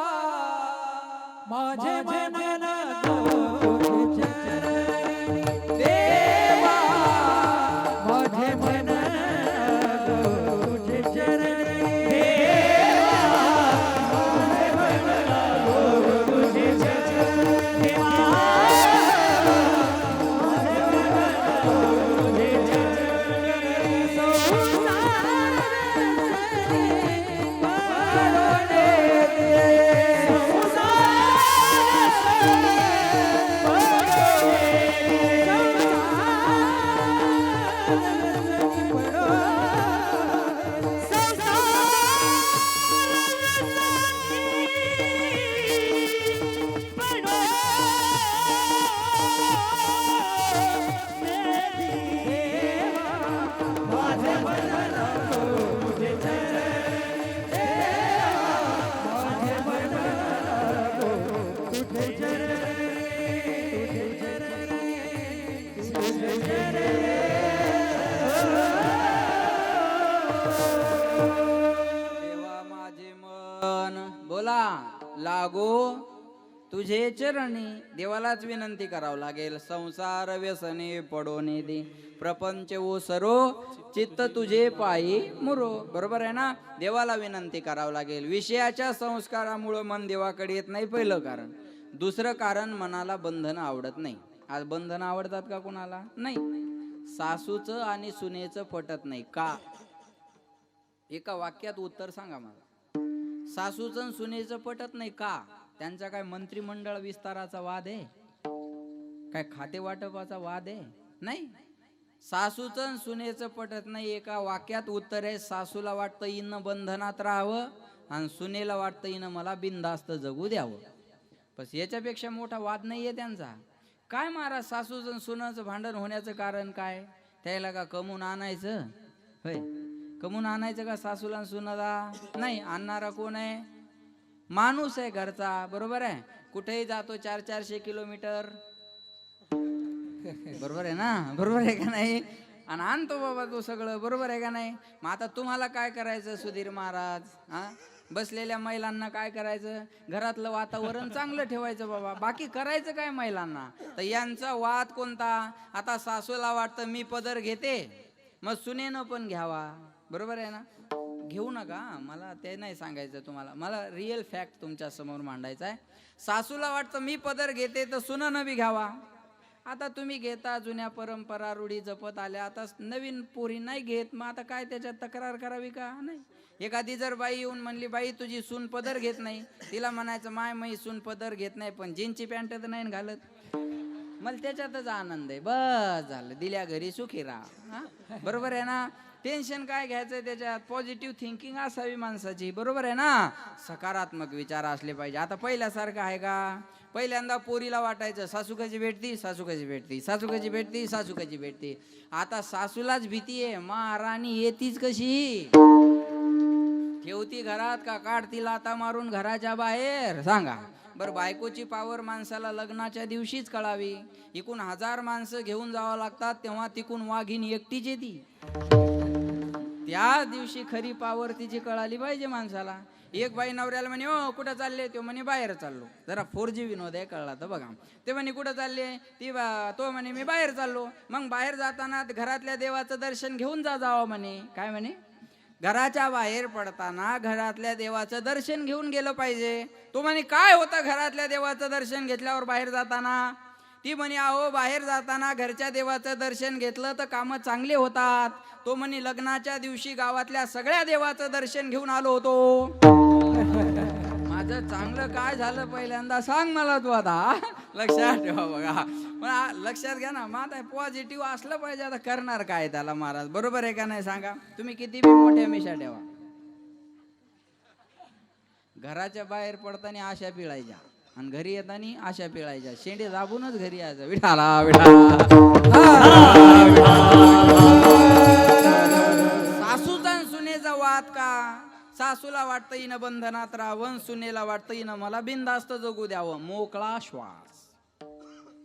माझे मन तुझे चरणी. देवा माझे मन तुझे चरणी. देवा माझे मन बोला लागो तुझे चरणी. देवालाच विनंती करावं लागेल. संसार व्यसने पडोने दे प्रपंच ओ सरो चित्त तुझे पायी मुरो. बरोबर आहे ना. देवाला विनंती करावं लागेल. विषयाच्या संस्कारामुळे मन देवाकडे येत नाही पहिलं कारण. दुसरं कारण मनाला बंधन आवडत नाही. आज बंधन आवडतात का कोणाला? नाही. सासूचं आणि सुनेचं पटत नाही का? एका वाक्यात उत्तर सांगा मला. सासूचं आणि सुनेचं पटत नाही का? त्यांचा काय मंत्रिमंडळ विस्ताराचा वाद आहे? काय खाते वाटपाचा वाद आहे? नाही. सासूचं आणि सुनेचं पटत नाही. एका वाक्यात उत्तर आहे. सासूला वाटतं हिनं बंधनात राहावं आणि सुनेला वाटतं हिनं मला बिनधास्त जगू द्यावं. बस याच्यापेक्षा मोठा वाद नाहीये त्यांचा. काय महाराज सासूचं आणि सुनाचं भांडण होण्याचं कारण काय? त्याला का कमवून आणायचं? होय, कमवून आणायचं का सासूला आणि सुनाला? नाही. आणणारा कोण आहे? माणूस आहे घरचा. बरोबर आहे. कुठेही जातो 400-400 किलोमीटर. बरोबर आहे ना. बरोबर आहे का नाही? आणि आणतो बाबा तो सगळं. बरोबर आहे का नाही? मग आता तुम्हाला काय करायचं सुधीर महाराज? हा, बसलेल्या महिलांना काय करायचं? घरातलं वातावरण चांगलं ठेवायचं बाबा. बाकी करायचं काय महिलांना? तर यांचा वाद कोणता? आता सासूला वाटतं मी पदर घेते, मग सुनेनं पण घ्यावा. बरोबर आहे ना. घेऊ नका, मला ते नाही सांगायचं तुम्हाला. मला रिअल फॅक्ट तुमच्या समोर मांडायचा आहे. सासूला वाटतं मी पदर घेते तर सुनेनं बी घ्यावा. आता तुम्ही घेता, जुन्या परंपरा रूढी जपत आल्या. आता नवीन पोरी नाही घेत, मग आता काय त्याच्यात तक्रार करावी का? नाही. एखादी जर बाई येऊन म्हणली बाई तुझी सून पदर घेत नाही, तिला म्हणायचं माय मी सून पदर घेत नाही पण जीनची पॅन्ट तर नाही घालत, मला त्याच्यातच आनंद आहे. बस झालं, दिल्या घरी सुखी राहा. हा, बरोबर आहे ना. टेन्शन काय घ्यायचंय त्याच्यात? पॉझिटिव्ह थिंकिंग असावी माणसाची. बरोबर आहे ना. सकारात्मक विचार असले पाहिजे. आता पहिल्यासारखं आहे का? पहिल्यांदा पोरीला वाटायचं सासू कशी भेटती, सासू कशी भेटती, सासू कशी भेटती, सासू कशी भेटती. आता सासूलाच भीती आहे, महाराणी येतीच कशी? ठेवती घरात का काढती लाता मारून घराच्या बाहेर? सांगा बरं. बायकोची पावर माणसाला लग्नाच्या दिवशीच कळावी. इकून 1000 माणसं घेऊन जावं लागतात, तेव्हा तिकून वाघीण एकटीच येती. त्या दिवशी खरी पावर तिची कळाली पाहिजे माणसाला. एक बाई नवऱ्याला म्हणे ओ कुठं चालले? तो म्हणे बाहेर चाललो. जरा 4G विनोद आहे, कळला तर बघा. ते म्हणे कुठं चालले? तो म्हणे मी बाहेर चाललो. मग बाहेर जाताना घरातल्या देवाचं दर्शन घेऊन जावं म्हणे. काय म्हणे? घराच्या बाहेर पडताना घरातल्या देवाचं दर्शन घेऊन गेलं पाहिजे. तो म्हणे काय होतं घरातल्या देवाचं दर्शन घेतल्यावर बाहेर जाताना? ती म्हणे अहो बाहेर जाताना घरच्या देवाचं दर्शन घेतलं तर कामं चांगले होतात. तो म्हणे लग्नाच्या दिवशी गावातल्या सगळ्या देवाचं दर्शन घेऊन आलो होतो. माझं चांगलं काय झालं पहिल्यांदा सांग मला तू आता. लक्षात ठेवा बघा, पण लक्षात घ्या ना, मग आता पॉझिटिव्ह असलं पाहिजे. आता करणार काय त्याला महाराज, बरोबर आहे का नाही सांगा? तुम्ही किती बी मोठ्या मिशा ठेवा, घराच्या बाहेर पडताना आशा पिळायच्या आणि घरी येताना आशा पिळायच्या. शेंडे दाबूनच घरी यायचं. विठाला विठाला. सासूचा सुनेचा वाद का? सासूला वाटतं हिनं बंधनात राहावं, सुनेला वाटतं हिनं मला बिनधास्त जगू द्यावं. मोकळा श्वास,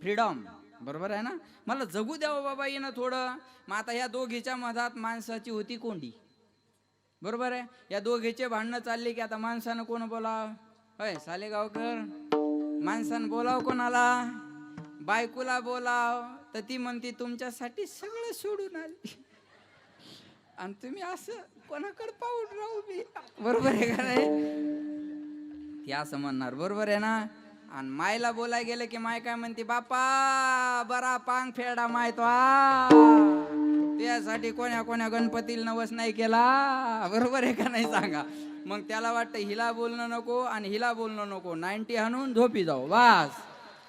फ्रीडम, बरोबर आहे ना? मला जगू द्यावं बाबा हिनं थोडं. मग आता ह्या दोघीच्या मधात माणसाची होती कोंडी, बरोबर आहे? या दोघीचे भांडणं चालले की आता माणसानं कोण बोलाव? होय सालेगावकर, माणसानं बोलाव कोणाला? बायकोला बोलाव. तर ती म्हणते तुमच्यासाठी सगळं सोडून आली आणि तुम्ही असं कोणाकडे पाहून राहू मी, बरोबर आहे का नाही? ती असं म्हणणार, बरोबर आहे ना? आणि मायला बोलाय गेलं की माय काय म्हणते, बापा बरा पांग फेडा माय तो, त्यासाठी कोण्या कोण्या गणपतीला नवस नाही केला, बरोबर आहे का नाही सांगा? मग त्याला वाटतं हिला बोलणं नको आणि हिला बोलणं नको, 90 हाणून झोपी जाऊ बस.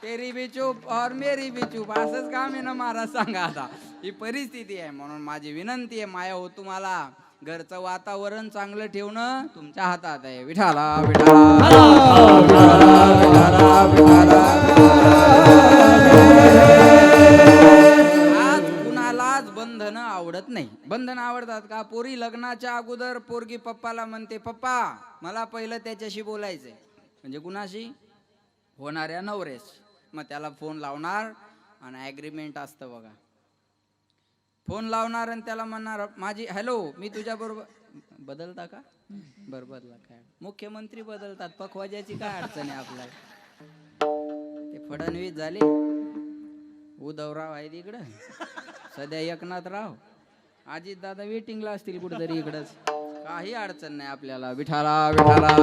तेरी भी चूप और मेरी भी चूप, असंच काम आहे ना महाराज सांगा. आता ही परिस्थिती आहे. म्हणून माझी विनंती आहे माया हो तुम्हाला, घरचं वातावरण चांगलं ठेवणं तुमच्या हातात आहे. विठाला आज कुणालाच बंधनं आवडत नाही. बंधनं आवडतात का? पोरी लग्नाच्या अगोदर पोरगी पप्पाला म्हणते, पप्पा मला पहिलं त्याच्याशी बोलायचंय. म्हणजे कुणाशी? होणाऱ्या नवरेस. मग त्याला फोन लावणार आणि ॲग्रीमेंट असतं बघा. फोन लावणार आणि त्याला म्हणणार माझी हॅलो मी तुझ्या बरोबर. बदलता का? बरं बदला. काय मुख्यमंत्री बदलतात, पखवाजाची काय अडचण आहे आपल्याला? ते फडणवीस झाले, उद्धवराव आहे तिकडं, सध्या एकनाथराव, अजित दादा वेटिंगला असतील कुठेतरी इकडंच. काही अडचण नाही आपल्याला. विठाला विठाला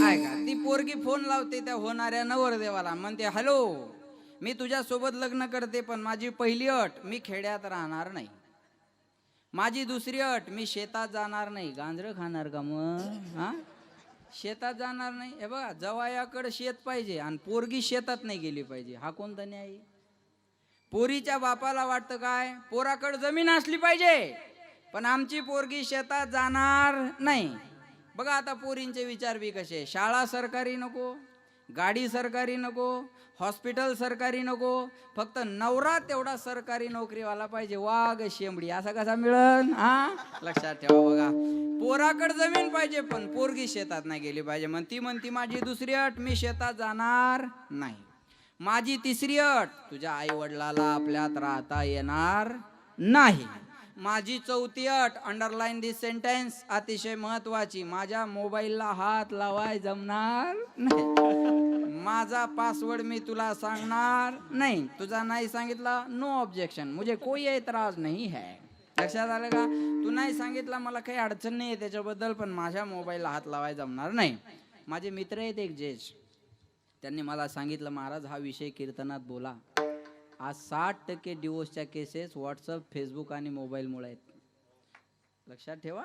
ऐका, ती पोरगी फोन लावते त्या होणाऱ्या नवरदेवाला, म्हणते हॅलो मी तुझ्या सोबत लग्न करते, पण माझी पहिली अट मी खेड्यात राहणार नाही. माझी दुसरी अट मी शेतात जाणार नाही. गांजरं खाणार का मग? हा, शेतात जाणार नाही. हे बघा, जवायाकडे शेत पाहिजे आणि पोरगी शेतात नाही गेली पाहिजे. हा कोणता न्याय? पोरीच्या बापाला वाटतं काय, पोराकडे जमीन असली पाहिजे पण आमची पोरगी शेतात जाणार नाही. बघा आता पोरींचे विचार बी कसे. शाळा सरकारी नको, गाडी सरकारी नको, हॉस्पिटल सरकारी नको, फक्त नवरा तेवढा सरकारी नोकरीवाला पाहिजे. वाघ शेंबडी असा कसा मिळन? हा, लक्षात ठेवा बघा. पोराकडे जमीन पाहिजे पण पोरगी शेतात नाही गेली पाहिजे. मग ती म्हणती माझी दुसरी अट मी शेतात जाणार नाही. माझी तिसरी अट तुझ्या आई वडिलाला आपल्यात राहता येणार नाही. माझी चौथी अट, अंडरलाईन दिस सेंटेन्स, अतिशय महत्वाची, माझ्या मोबाईलला हात लावाय जमणार नाही. माझा पासवर्ड मी तुला सांगणार नाही. तुझा नाही सांगितला नो ऑब्जेक्शन, मुझे कोई एतराज नहीं है. लक्षात आलं का? तू नाही सांगितलं मला काही अडचण नाही आहे त्याच्याबद्दल, पण माझ्या मोबाईलला हात लावाय जमणार नाही. माझे मित्र आहेत एक जज, त्यांनी मला सांगितलं महाराज हा विषय कीर्तनात बोला. आज 60% डिवोर्सच्या केसेस व्हॉट्सअप, फेसबुक आणि मोबाईलमुळे आहेत. लक्षात ठेवा.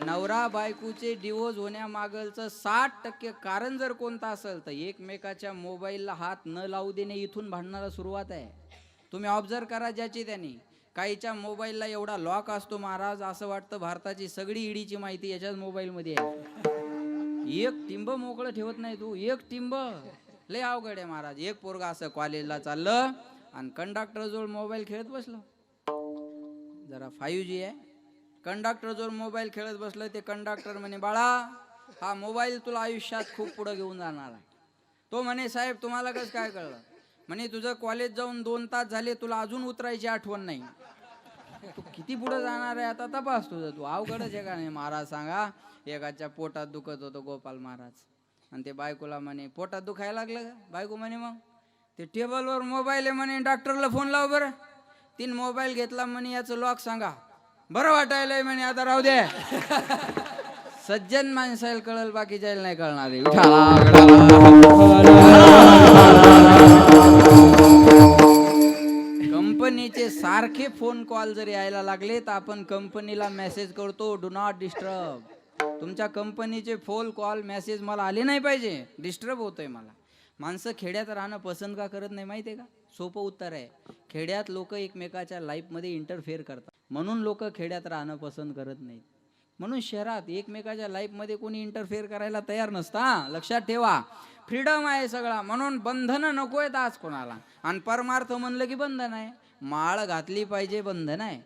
नवरा बायकोचे डिवोर्स होण्यामागचं 60% कारण जर कोणता असेल तर एकमेकाच्या मोबाईलला हात न लावू देणे इथून भांडणाला सुरुवात आहे. तुम्ही ऑब्झर्व करा ज्याची त्यांनी. काहीच्या मोबाईलला एवढा लॉक असतो महाराज, असं वाटतं भारताची सगळी ईडीची माहिती याच्याच मोबाईलमध्ये आहे. एक टिंब मोकळं ठेवत नाही तू, एक टिंब. लय अवघड आहे महाराज. एक पोरगा असं कॉलेजला चाललं आणि कंडक्टर जवळ मोबाईल खेळत बसलं. जरा 5G आहे. कंडक्टर जवळ मोबाईल खेळत बसलं. ते कंडक्टर म्हणे बाळा हा मोबाईल तुला आयुष्यात खूप पुढे घेऊन जाणार आहे. तो म्हणे साहेब तुम्हाला कसं काय कळलं? म्हणे तुझं कॉलेज जाऊन 2 तास झाले, तुला अजून उतरायची आठवण नाही. तू किती पुढे जाणार आहे आता तपास तुझं. तू अवघडच आहे का नाही महाराज सांगा. एकाच्या पोटात दुखत होतं गोपाल महाराज, आणि ते बायकोला म्हणे पोटात दुखायला लागलं का? बायको म्हणे मग ते टेबलवर मोबाईल आहे म्हणे, डॉक्टरला फोन लाव बरं. तीन मोबाईल घेतला म्हणे याचं लॉक सांगा. बरं वाटायलंय म्हणे आता राहू दे. सज्जन माणसाला कळल बाकी जायला नाही कळणार आहे. कंपनीचे सारखे फोन कॉल जर यायला लागले तर आपण कंपनीला मेसेज करतो डू नॉट डिस्टर्ब. तुमच्या कंपनीचे फोन कॉल मेसेज मला आले नाही पाहिजे, डिस्टर्ब होतोय मला. माणसं खेड्यात राहणं पसंत का करत नाही माहिती आहे का? सोपं उत्तर आहे, खेड्यात लोक एकमेकाच्या लाईफमध्ये इंटरफेअर करतात म्हणून लोक खेड्यात राहणं पसंत करत नाहीत. म्हणून शहरात एकमेकाच्या लाईफमध्ये कोणी इंटरफेअर करायला तयार नसता. लक्षात ठेवा, फ्रीडम आहे सगळा, म्हणून बंधनं नको आहेत आज कोणाला. आणि परमार्थ म्हणलं की बंधन आहे. माळ घातली पाहिजे बंधन आहे,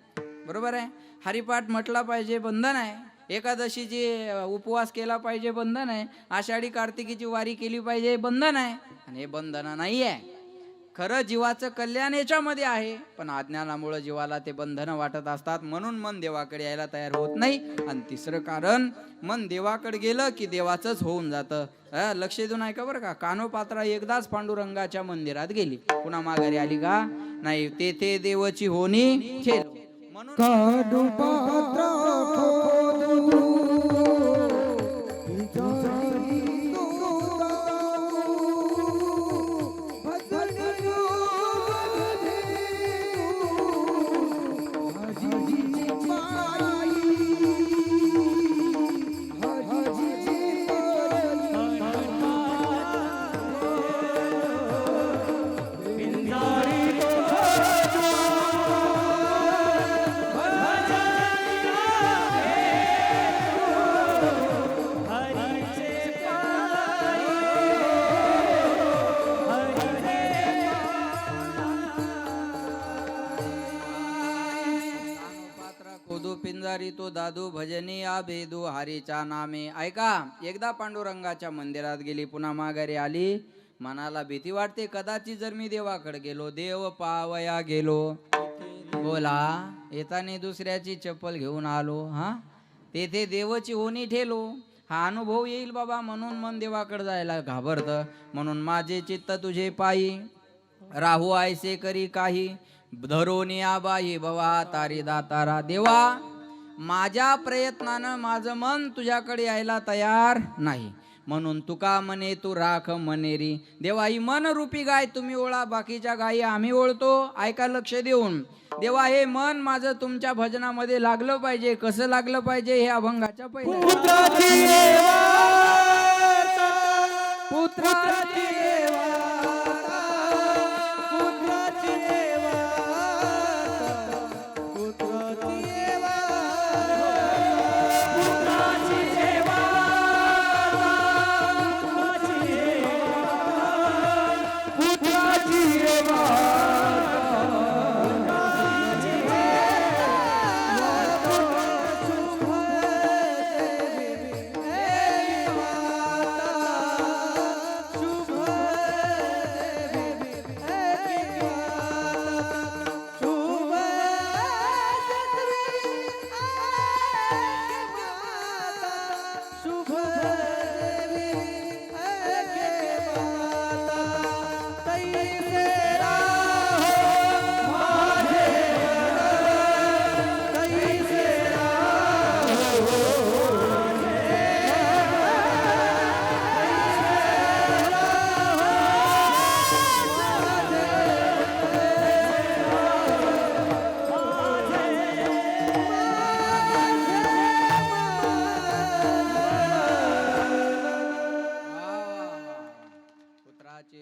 बरोबर आहे. हरिपाठ म्हटला पाहिजे बंधन आहे. एकादशीची उपवास केला पाहिजे बंधन आहे. आषाढी कार्तिकीची वारी केली पाहिजे बंधन आहे. आणि हे बंधन नाही आहे. खरं जीवाचं कल्याण याच्यामध्ये आहे, पण अज्ञानामुळे जीवाला ते बंधन वाटत असतात. म्हणून मन देवाकडे यायला तयार होत नाही. आणि तिसरं कारण, मन देवाकडे गेलं की देवाचंच होऊन जातं. लक्ष देऊन ऐका बरं का. कानोपात्रा एकदाच पांडुरंगाच्या मंदिरात गेली, पुन्हा माघारी आली का नाही. तेथे देवाची होणी ठेलो. म्हणून कानोपात्रा पिंजारी तो दादू भजनी आबेदू हरीच्या नामे. ऐका, एकदा पांडुरंगाच्या मंदिरात गेली, पुन्हा माघारी आली. मनाला भीती वाटते, कदाचित जर मी देवाकडे गेलो, देव पावया गेलो, बोला येताने दुसऱ्याची चप्पल घेऊन आलो, तेथे देवाची होणी ठेलो, हा अनुभव येईल बाबा. म्हणून मन देवाकडे जायला घाबरतं. म्हणून माझे चित्त तुझे पायी, राहू आयसे करी काही, धरोनी आबाई बवा तारी दातारा. देवा, माझ्या प्रयत्नानं माझं मन तुझ्याकडे यायला तयार नाही. म्हणून तुका म्हणे तू राख मनेरी. देवा, ही मन रूपी गाय तुम्ही ओळा, बाकीच्या गायी आम्ही ओळतो. ऐका लक्ष देऊन. देवा, हे मन माझं तुमच्या भजनामध्ये लागलं पाहिजे. कसं लागलं पाहिजे हे अभंगाच्या पहिल्या.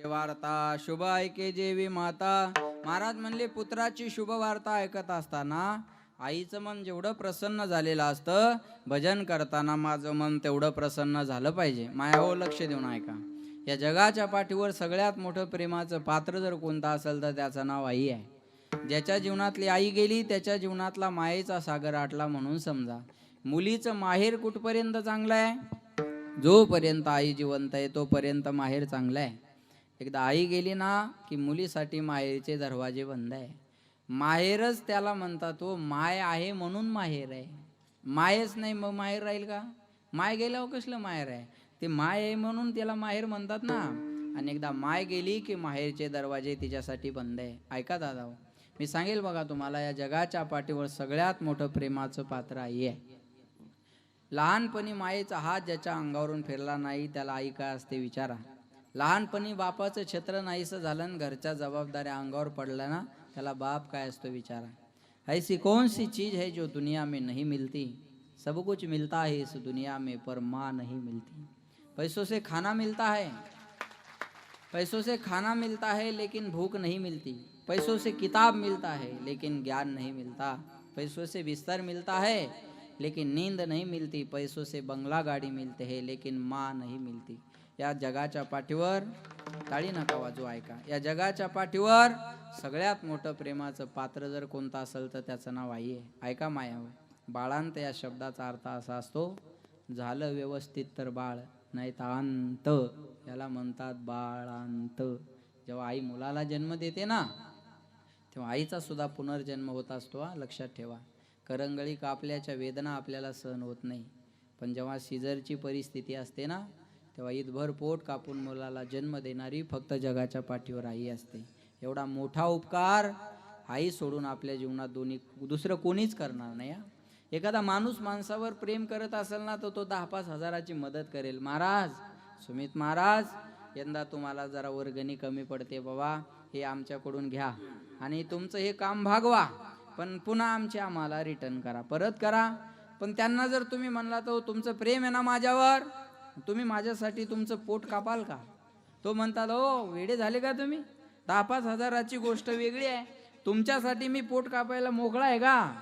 वार्ता शुभ ऐके जेवी माता. महाराज म्हणले, पुत्राची शुभ वार्ता ऐकत असताना आईचं मन जेवढं प्रसन्न झालेलं असतं, भजन करताना माझं मन तेवढं प्रसन्न झालं पाहिजे. माया हो, लक्ष देऊन ऐका. या जगाच्या पाठीवर सगळ्यात मोठं प्रेमाचं पात्र जर कोणतं असेल तर त्याचं नाव आई आहे. ज्याच्या जीवनातली आई गेली त्याच्या जीवनातला मायेचा सागर आटला म्हणून समजा. मुलीचं माहेर कुठपर्यंत चांगलं आहे? जोपर्यंत आई जिवंत आहे तोपर्यंत माहेर चांगलं आहे. एकदा आई गेली ना की मुलीसाठी माहेरचे दरवाजे बंद आहे. माहेरच त्याला म्हणतात, तो माय आहे म्हणून माहेर आहे. मायच नाही मग माहेर राहील का? माय गेल्यावर कसलं माहेर आहे? ते माय आहे म्हणून त्याला माहेर म्हणतात ना. आणि एकदा माय गेली की माहेरचे दरवाजे तिच्यासाठी बंद आहे. ऐका दादा, मी सांगेल बघा तुम्हाला, या जगाच्या पाठीवर सगळ्यात मोठं प्रेमाचं पात्र आई आहे. लहानपणी मायेचा हात ज्याच्या अंगावरून फिरला नाही त्याला आई काय असते विचारा. लहानपणी बापाचं छत्र नाहीसं झालं आणि घरच्या जबाबदाऱ्या अंगावर पडल्या ना त्याला बाप काय असतो विचारा. ऐसी कौन सी चीज है जो दुनिया में नहीं मिलती, सब कुछ मिलता है इस दुनिया में पर माँ नहीं मिलती. पैसों से खाना मिलता है, पैसों से खाना मिलता है लेकिन भूख नहीं मिलती. पैसों से किताब मिलता है लेकिन ज्ञान नहीं मिलता. पैसों से बिस्तर मिलता है लेकिन नींद नहीं मिलती. पैसों से बंगला गाड़ी मिलते हैं लेकिन माँ नहीं मिलती. या जगाच्या पाठीवर टाळी नका वाजू, ऐका. या जगाच्या पाठीवर सगळ्यात मोठं प्रेमाचं पात्र जर कोणतं असेल तर त्याचं नाव आई आहे. ऐका माया, बाळांत या शब्दाचा अर्थ असा असतो, झालं व्यवस्थित तर बाळ, नाही तर अंत, याला म्हणतात बाळांत. जेव्हा आई मुलाला जन्म देते ना तेव्हा आईचा सुद्धा पुनर्जन्म होत असतो, लक्षात ठेवा. करंगळी कापल्याच्या वेदना आपल्याला सहन होत नाही, पण जेव्हा सीझरची परिस्थिती असते ना तेव्हा ईदभर पोट कापून मुलाला जन्म देणारी फक्त जगाच्या पाठीवर आई असते. एवढा मोठा उपकार आई सोडून आपल्या जीवनात दुसरं कोणीच करणार नाही. एखादा माणूस माणसावर प्रेम करत असेल ना तर तो 10-5 हजाराची मदत करेल. महाराज, सुमित महाराज, यंदा तुम्हाला जरा वर्गणी कमी पडते बाबा, हे आमच्याकडून घ्या आणि तुमचं हे काम भागवा, पण पुन्हा आम्हाला रिटर्न करा, परत करा. पण त्यांना जर तुम्ही म्हणला तर तुमचं प्रेम आहे ना माझ्यावर, तुम्ही माझ्यासाठी तुमचं पोट कापाल का? तो म्हणतात, हो वेडे झाले का तुम्ही, 10-5 हजाराची गोष्ट वेगळी आहे, तुमच्यासाठी मी पोट कापायला मोकळा आहे का?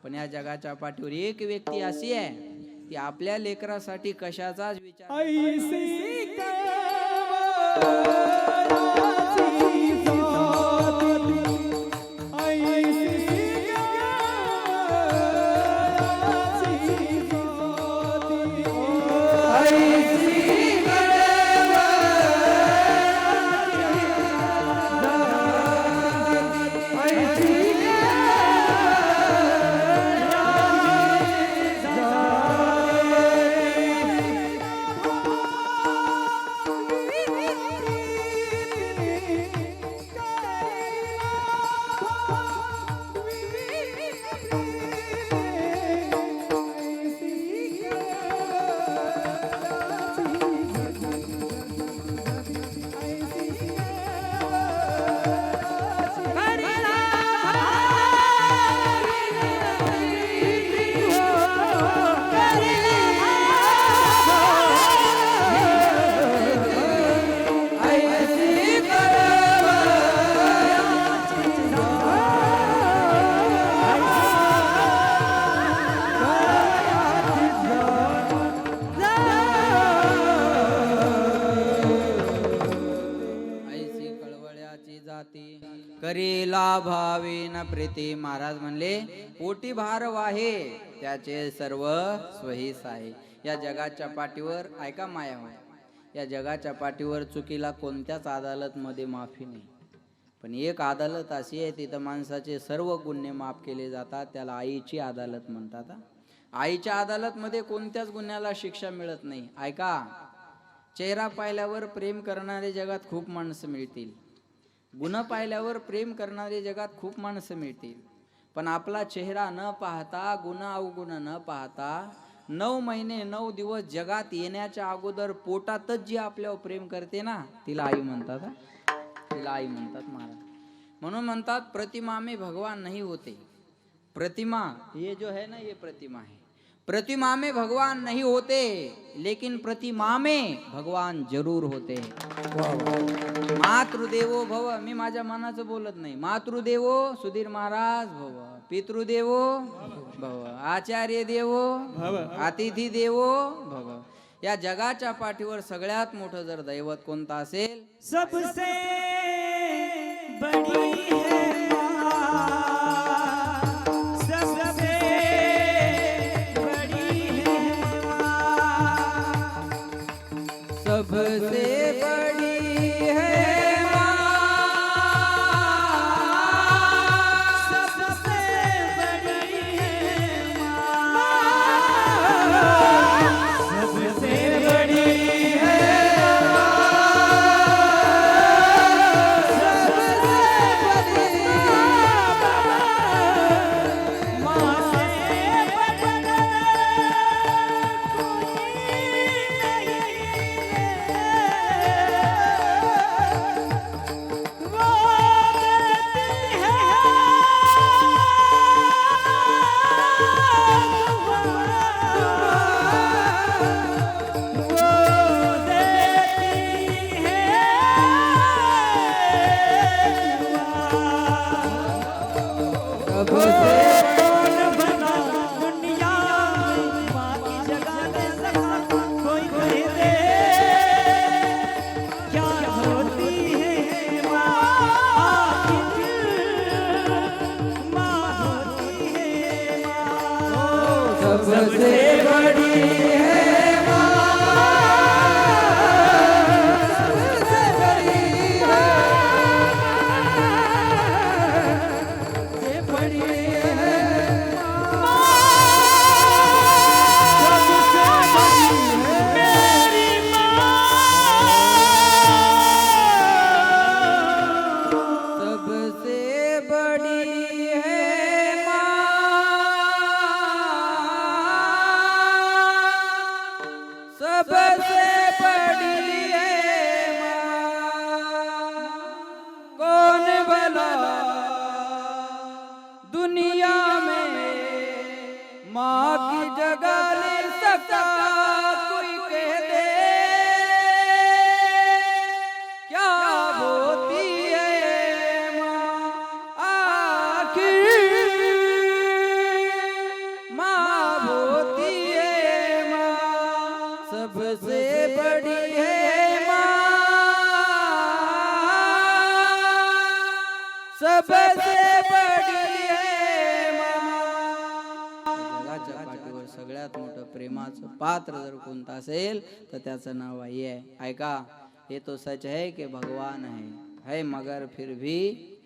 पण या जगाच्या पाठीवर एक व्यक्ती अशी आहे ती आपल्या लेकरासाठी कशाचाच विचार करीला भावेन प्रीती. महाराज म्हणले, पोटी भार वाहे त्याचे सर्व स्वहिस आहे. या जगाच्या पाठीवर ऐका माया, या जगाच्या पाठीवर चुकीला कोणत्याच अदालत मध्ये माफी नाही, पण एक अदालत अशी आहे तिथं माणसाचे सर्व गुन्हे माफ केले जातात, त्याला आईची अदालत म्हणतात. आईच्या अदालत मध्ये कोणत्याच गुन्ह्याला शिक्षा मिळत नाही. ऐका, चेहरा पाहिल्यावर प्रेम करणारे जगात खूप माणसं मिळतील, गुन्हा पाहिल्यावर प्रेम करणारे जगात खूप माणसं मिळतील, पण आपला चेहरा न पाहता, गुन्हा अवगुण न पाहता 9 महिने 9 दिवस जगात येण्याच्या अगोदर पोटातच जी आपल्यावर प्रेम करते ना तिला आई म्हणतात. तिला आई म्हणतात महाराज. म्हणून म्हणतात प्रतिमा में भगवान नहीं होते. प्रतिमा ये जो है ना, ये प्रतिमा है. प्रतिमा में भगवान नहीं होते लेकिन प्रतिमा में भगवान जरूर होते. मातृदेवो भव, मी माझ्या मनाचं बोलत नाही. मातृदेवो सुधीर महाराज भव, पितृदेवो भव, आचार्य देवो भव, अतिथी देवो भव. या जगाच्या पाठीवर सगळ्यात मोठं जर दैवत कोणतं असेल, सबसे बड़ी है माँ, सबसे बड़ी है माँ, सबसे बड़ी है माँ, सबसे बड़ी है माँ, सबसे बड़ी है माँ, सबसे सबसे बड़ी है माँ, सबसे बड़ी है, सबसे बड़ी है माँ, सबसे बड़ी है मेरी माँ सबसे बड़ी है माँ, सबसे बड़ी है माँ। कौन भला दुनिया में माँ की जगह ले सकता, कोई कह दे क्या होती है माँ, आखिर माँ होती है माँ, सबसे बड़ी है माँ, सबसे बड़ी है माँ। जगाच्या पाठीवर सगळ्यात मोठं प्रेमाचं पात्र जर कोणतं असेल तर त्याचं नाव आई आहे. ऐका, ये तो सच है कि भगवान है मगर फिर भी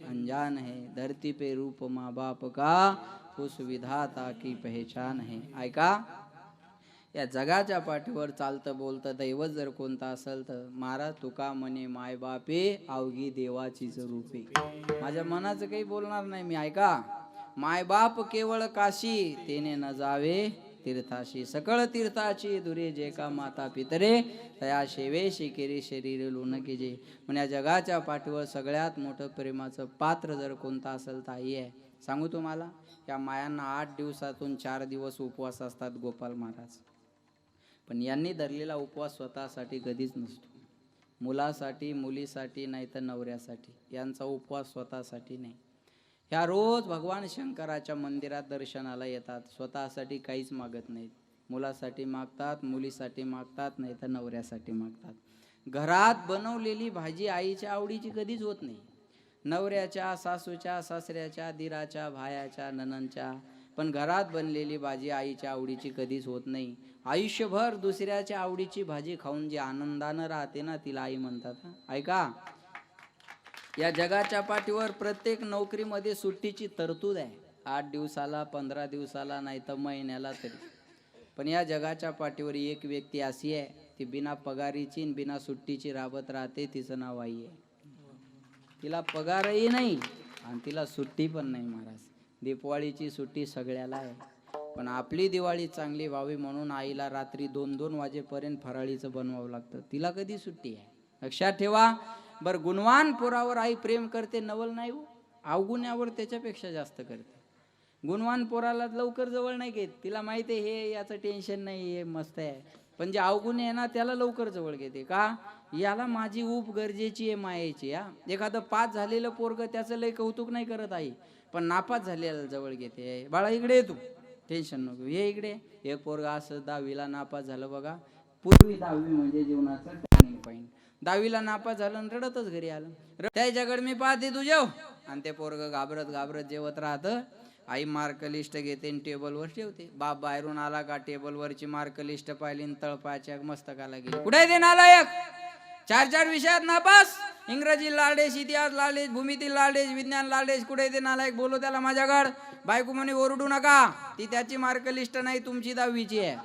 अनजान है, धरती पे रूप माँ बाप का उस विधाता की पहचान है. ऐका, या जगाच्या पाठीवर चालतं बोलतं दैवत जर कोणतं असेल तर महाराज तुका म्हणे माय बापे अवघी देवाचीच रूपे. माझ्या मनाचं काही बोलणार नाही मी. ऐका, माय बाप केवळ काशी तेने न जावे तीर्थाशी, सकळ तीर्थाची दुरे जे का माता पितरे तया शेवेशी केरी शरीर लोण केजे. म्हणजे या जगाच्या पाठीवर सगळ्यात मोठं प्रेमाचं पात्र जर कोणतं असेल तर आई आहे. सांगू तुम्हाला, या मायांना 8 दिवसातून 4 दिवस उपवास असतात गोपाल महाराज. पण यांनी धरलेला उपवास स्वतःसाठी कधीच नसतो, मुलासाठी, मुलीसाठी, नाही तर नवऱ्यासाठी. यांचा उपवास स्वतःसाठी नाही. ह्या रोज भगवान शंकराच्या मंदिरात दर्शनाला येतात, स्वतःसाठी काहीच मागत नाहीत. मुलासाठी मागतात, मुलीसाठी मागतात, नाही तर नवऱ्यासाठी मागतात. घरात बनवलेली भाजी आईच्या आवडीची कधीच होत नाही, नवऱ्याच्या, सासूच्या, सासऱ्याच्या, दिराच्या, भायाच्या, ननंच्या. पण घरात बनलेली भाजी आईच्या आवडीची कधीच होत नाही. आयुष्यभर दुसऱ्याच्या आवडीची भाजी खाऊन जी आनंदानं राहते ना, तिला आई म्हणतात. ऐका, या जगाच्या पाठीवर प्रत्येक नोकरीमध्ये सुट्टीची तरतूद आहे. 8 दिवसाला, 15 दिवसाला, नाही तर महिन्याला तरी. पण या जगाच्या पाठीवर एक व्यक्ती अशी आहे, ती बिना पगारीची आणि बिना सुट्टीची राबत राहते. तिचं नाव आई आहे. तिला पगारही नाही आणि तिला सुट्टी पण नाही महाराज. दिवाळीची सुट्टी सगळ्याला आहे, पण आपली दिवाळी चांगली व्हावी म्हणून आईला रात्री 2-2 वाजेपर्यंत फराळीचं बनवावं लागतं. तिला कधी सुट्टी आहे? लक्षात ठेवा. बर, गुणवान पोरावर आई प्रेम करते, नवल नाही हो, अवगुण्यावर त्याच्यापेक्षा जास्त करते. गुणवान पोराला लवकर जवळ नाही घेत, तिला माहिती आहे हे याचं टेन्शन नाही, हे मस्त आहे. पण जे अवगुण आहे ना, त्याला लवकर जवळ घेते. का? याला माझी ऊब गरजेची आहे, मायाची. एखादं पास झालेलं पोरग त्याचं लय कौतुक नाही करत आई, पण नापास झालेला जवळ घेते. बाळा इकडे तू, टेन्शन नको, हे इकडे. एक पोरगा असं 10वीला नापास झालं बघा. पूर्वी 10वी म्हणजे जीवनाचं टर्निंग पॉईंट. 10वीला नापास झालं आणि रडतच घरी आलं. त्याच्याकडे मी पाहते तू जेव, आणि ते पोरग घाबरत घाबरत जेवत राहतं. आई मार्क लिस्ट घेते आणि टेबलवर ठेवते. बाप बाहेरून आला का टेबलवरची मार्क लिस्ट पाहिली आणि तळपायाच्या मस्तकाला गेली. कुठे ते नालायक? 4 विषयात नापास. इंग्रजी लाडेश, इतिहास लाडेश, भूमिती लाडेश, विज्ञान लाडेश. कुठे ते नालायक? बोलो त्याला माझ्याकडे. बायको म्हणे ओरडू नका, ती त्याची मार्क लिस्ट नाही, तुमची 10वीची आहे.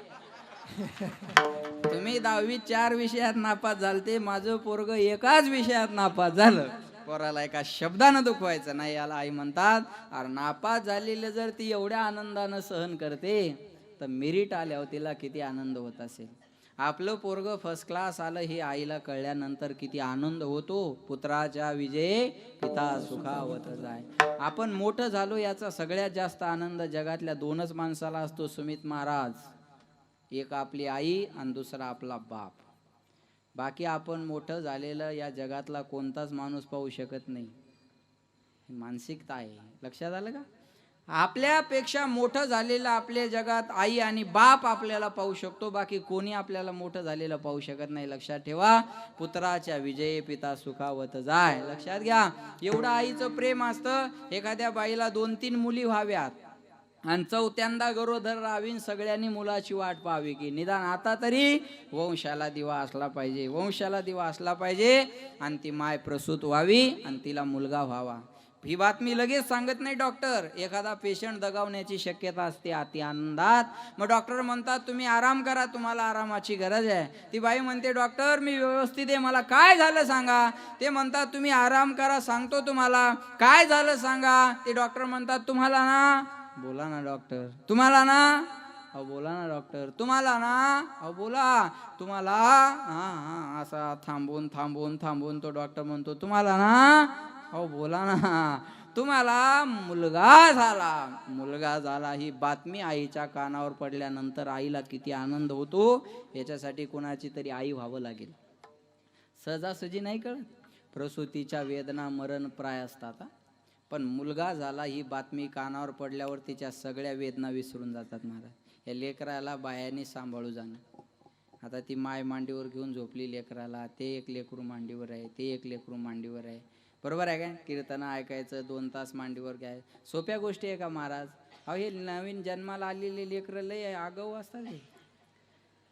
तुम्ही 10वीत 4 विषयात नापास झालते, माझं पोरग एकाच विषयात नापास झालं. पोराला एका शब्दानं दुखवायचं नाही, याला आई म्हणतात. अरे नापास झालेलं जर ती एवढ्या आनंदानं सहन करते, तर मेरिट आल्यावर तिला किती आनंद होत असेल. आपलं पोरग फर्स्ट क्लास आलं हे आईला कळल्यानंतर किती आनंद होतो. पुत्राच्या विजये पिता सुखावत जाय. आपण मोठं झालो याचा सगळ्यात जास्त आनंद जगातल्या 2च माणसाला असतो, सुमित महाराज. एक आपली आई आणि दुसरा आपला बाप. बाकी आपण मोठं झालेलं या जगातला कोणताच माणूस पाहू शकत नाही. मानसिकता आहे. लक्षात आलं का? आपल्यापेक्षा मोठं झालेलं आपल्या जगात आई आणि बाप आपल्याला पाहू शकतो, बाकी कोणी आपल्याला मोठं झालेलं पाहू शकत नाही. लक्षात ठेवा. पुत्राच्या विजयी पिता सुखावत जाय. लक्षात घ्या. एवढं आईचं प्रेम असतं. एखाद्या बाईला 2-3 मुली व्हाव्यात, आणि चौथ्यांदा गरोदर राहावीन, सगळ्यांनी मुलाची वाट पाहावी की निदान आता तरी वंशाला दिवा असला पाहिजे, वंशाला दिवा असला पाहिजे आणि ती माय प्रसूत व्हावी आणि तिला मुलगा व्हावा. ही बातमी लगेच सांगत नाही डॉक्टर. एखादा पेशंट दगावण्याची शक्यता असते अति आनंदात. मग डॉक्टर म्हणतात तुम्ही आराम करा, तुम्हाला आरामाची गरज आहे. ती बाई म्हणते डॉक्टर मी व्यवस्थित आहे, मला काय झालं सांगा. ते म्हणतात तुम्ही आराम करा, सांगतो तुम्हाला काय झालं सांगा. ते डॉक्टर म्हणतात तुम्हाला ना, बोला ना डॉक्टर, तुम्हाला ना, अहो बोला ना डॉक्टर, तुम्हाला ना, अहो बोला तुम्हाला. हा हा असा थांबून थांबून थांबून तो डॉक्टर म्हणतो तुम्हाला ना, अहो बोला ना, तुम्हाला मुलगा झाला. मुलगा झाला ही बातमी आईच्या कानावर पडल्यानंतर आईला किती आनंद होतो याच्यासाठी कोणाची तरी आई व्हावं लागेल. सहजासहजी नाही कळत. प्रसूतीच्या वेदना मरण प्राय असतात, पण मुलगा झाला ही बातमी कानावर पडल्यावर तिच्या सगळ्या वेदना विसरून जातात महाराज. या लेकराला बायाने सांभाळू जाणं. आता ती माय मांडीवर घेऊन झोपली लेकराला, ते एक लेकरू मांडीवर आहे, ते एक लेकरू मांडीवर आहे. बरोबर आहे काय. कीर्तन ऐकायचं 2 तास मांडीवर घ्याय सोप्या गोष्टी आहे का महाराज. अहो हे नवीन जन्माला आलेले लेकरं लय आगाऊ असतात.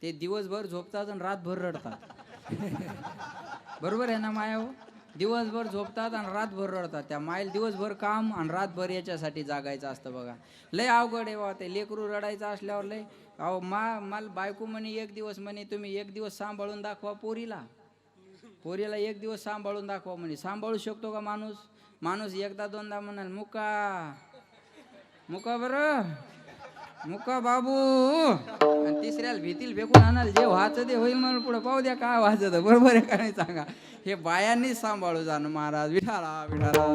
ते दिवसभर झोपतात आणि रातभर रडतात. बरोबर आहे ना माया. हो दिवसभर झोपतात आणि रातभर रडतात. त्या मायल दिवसभर काम आणि रातभर याच्यासाठी जागायचं असतं बघा. लय अवघड आहे बा ते लेकरू रडायचं असल्यावर लय. अहो मला बायको म्हणे एक दिवस म्हणे तुम्ही एक दिवस सांभाळून दाखवा पोरीला. पोरीला एक दिवस सांभाळून दाखवा म्हणे. सांभाळू शकतो का माणूस. माणूस एकदा दोनदा म्हणाल मुका मुका बरं मुका बाबू, आणि तिसऱ्याला भीतील फेकून आणाल जे व्हायचं ते होईल म्हणून पुढे पाहू द्या काय व्हायचं. बरोबर आहे का नाही सांगा. हे बायांनी सांभाळू जाणं महाराज. विठाला विठाला.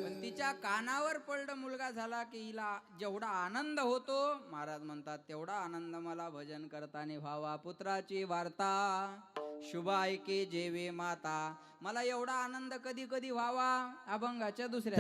पण तिच्या कानावर पडलं मुलगा झाला की हिला जेवढा आनंद होतो महाराज म्हणतात तेवढा आनंद मला भजन करताना व्हावा. पुत्राची वार्ता शुभ ऐके जेवे माता. मला एवढा आनंद कधी कधी व्हावा अभंगाच्या दुसऱ्या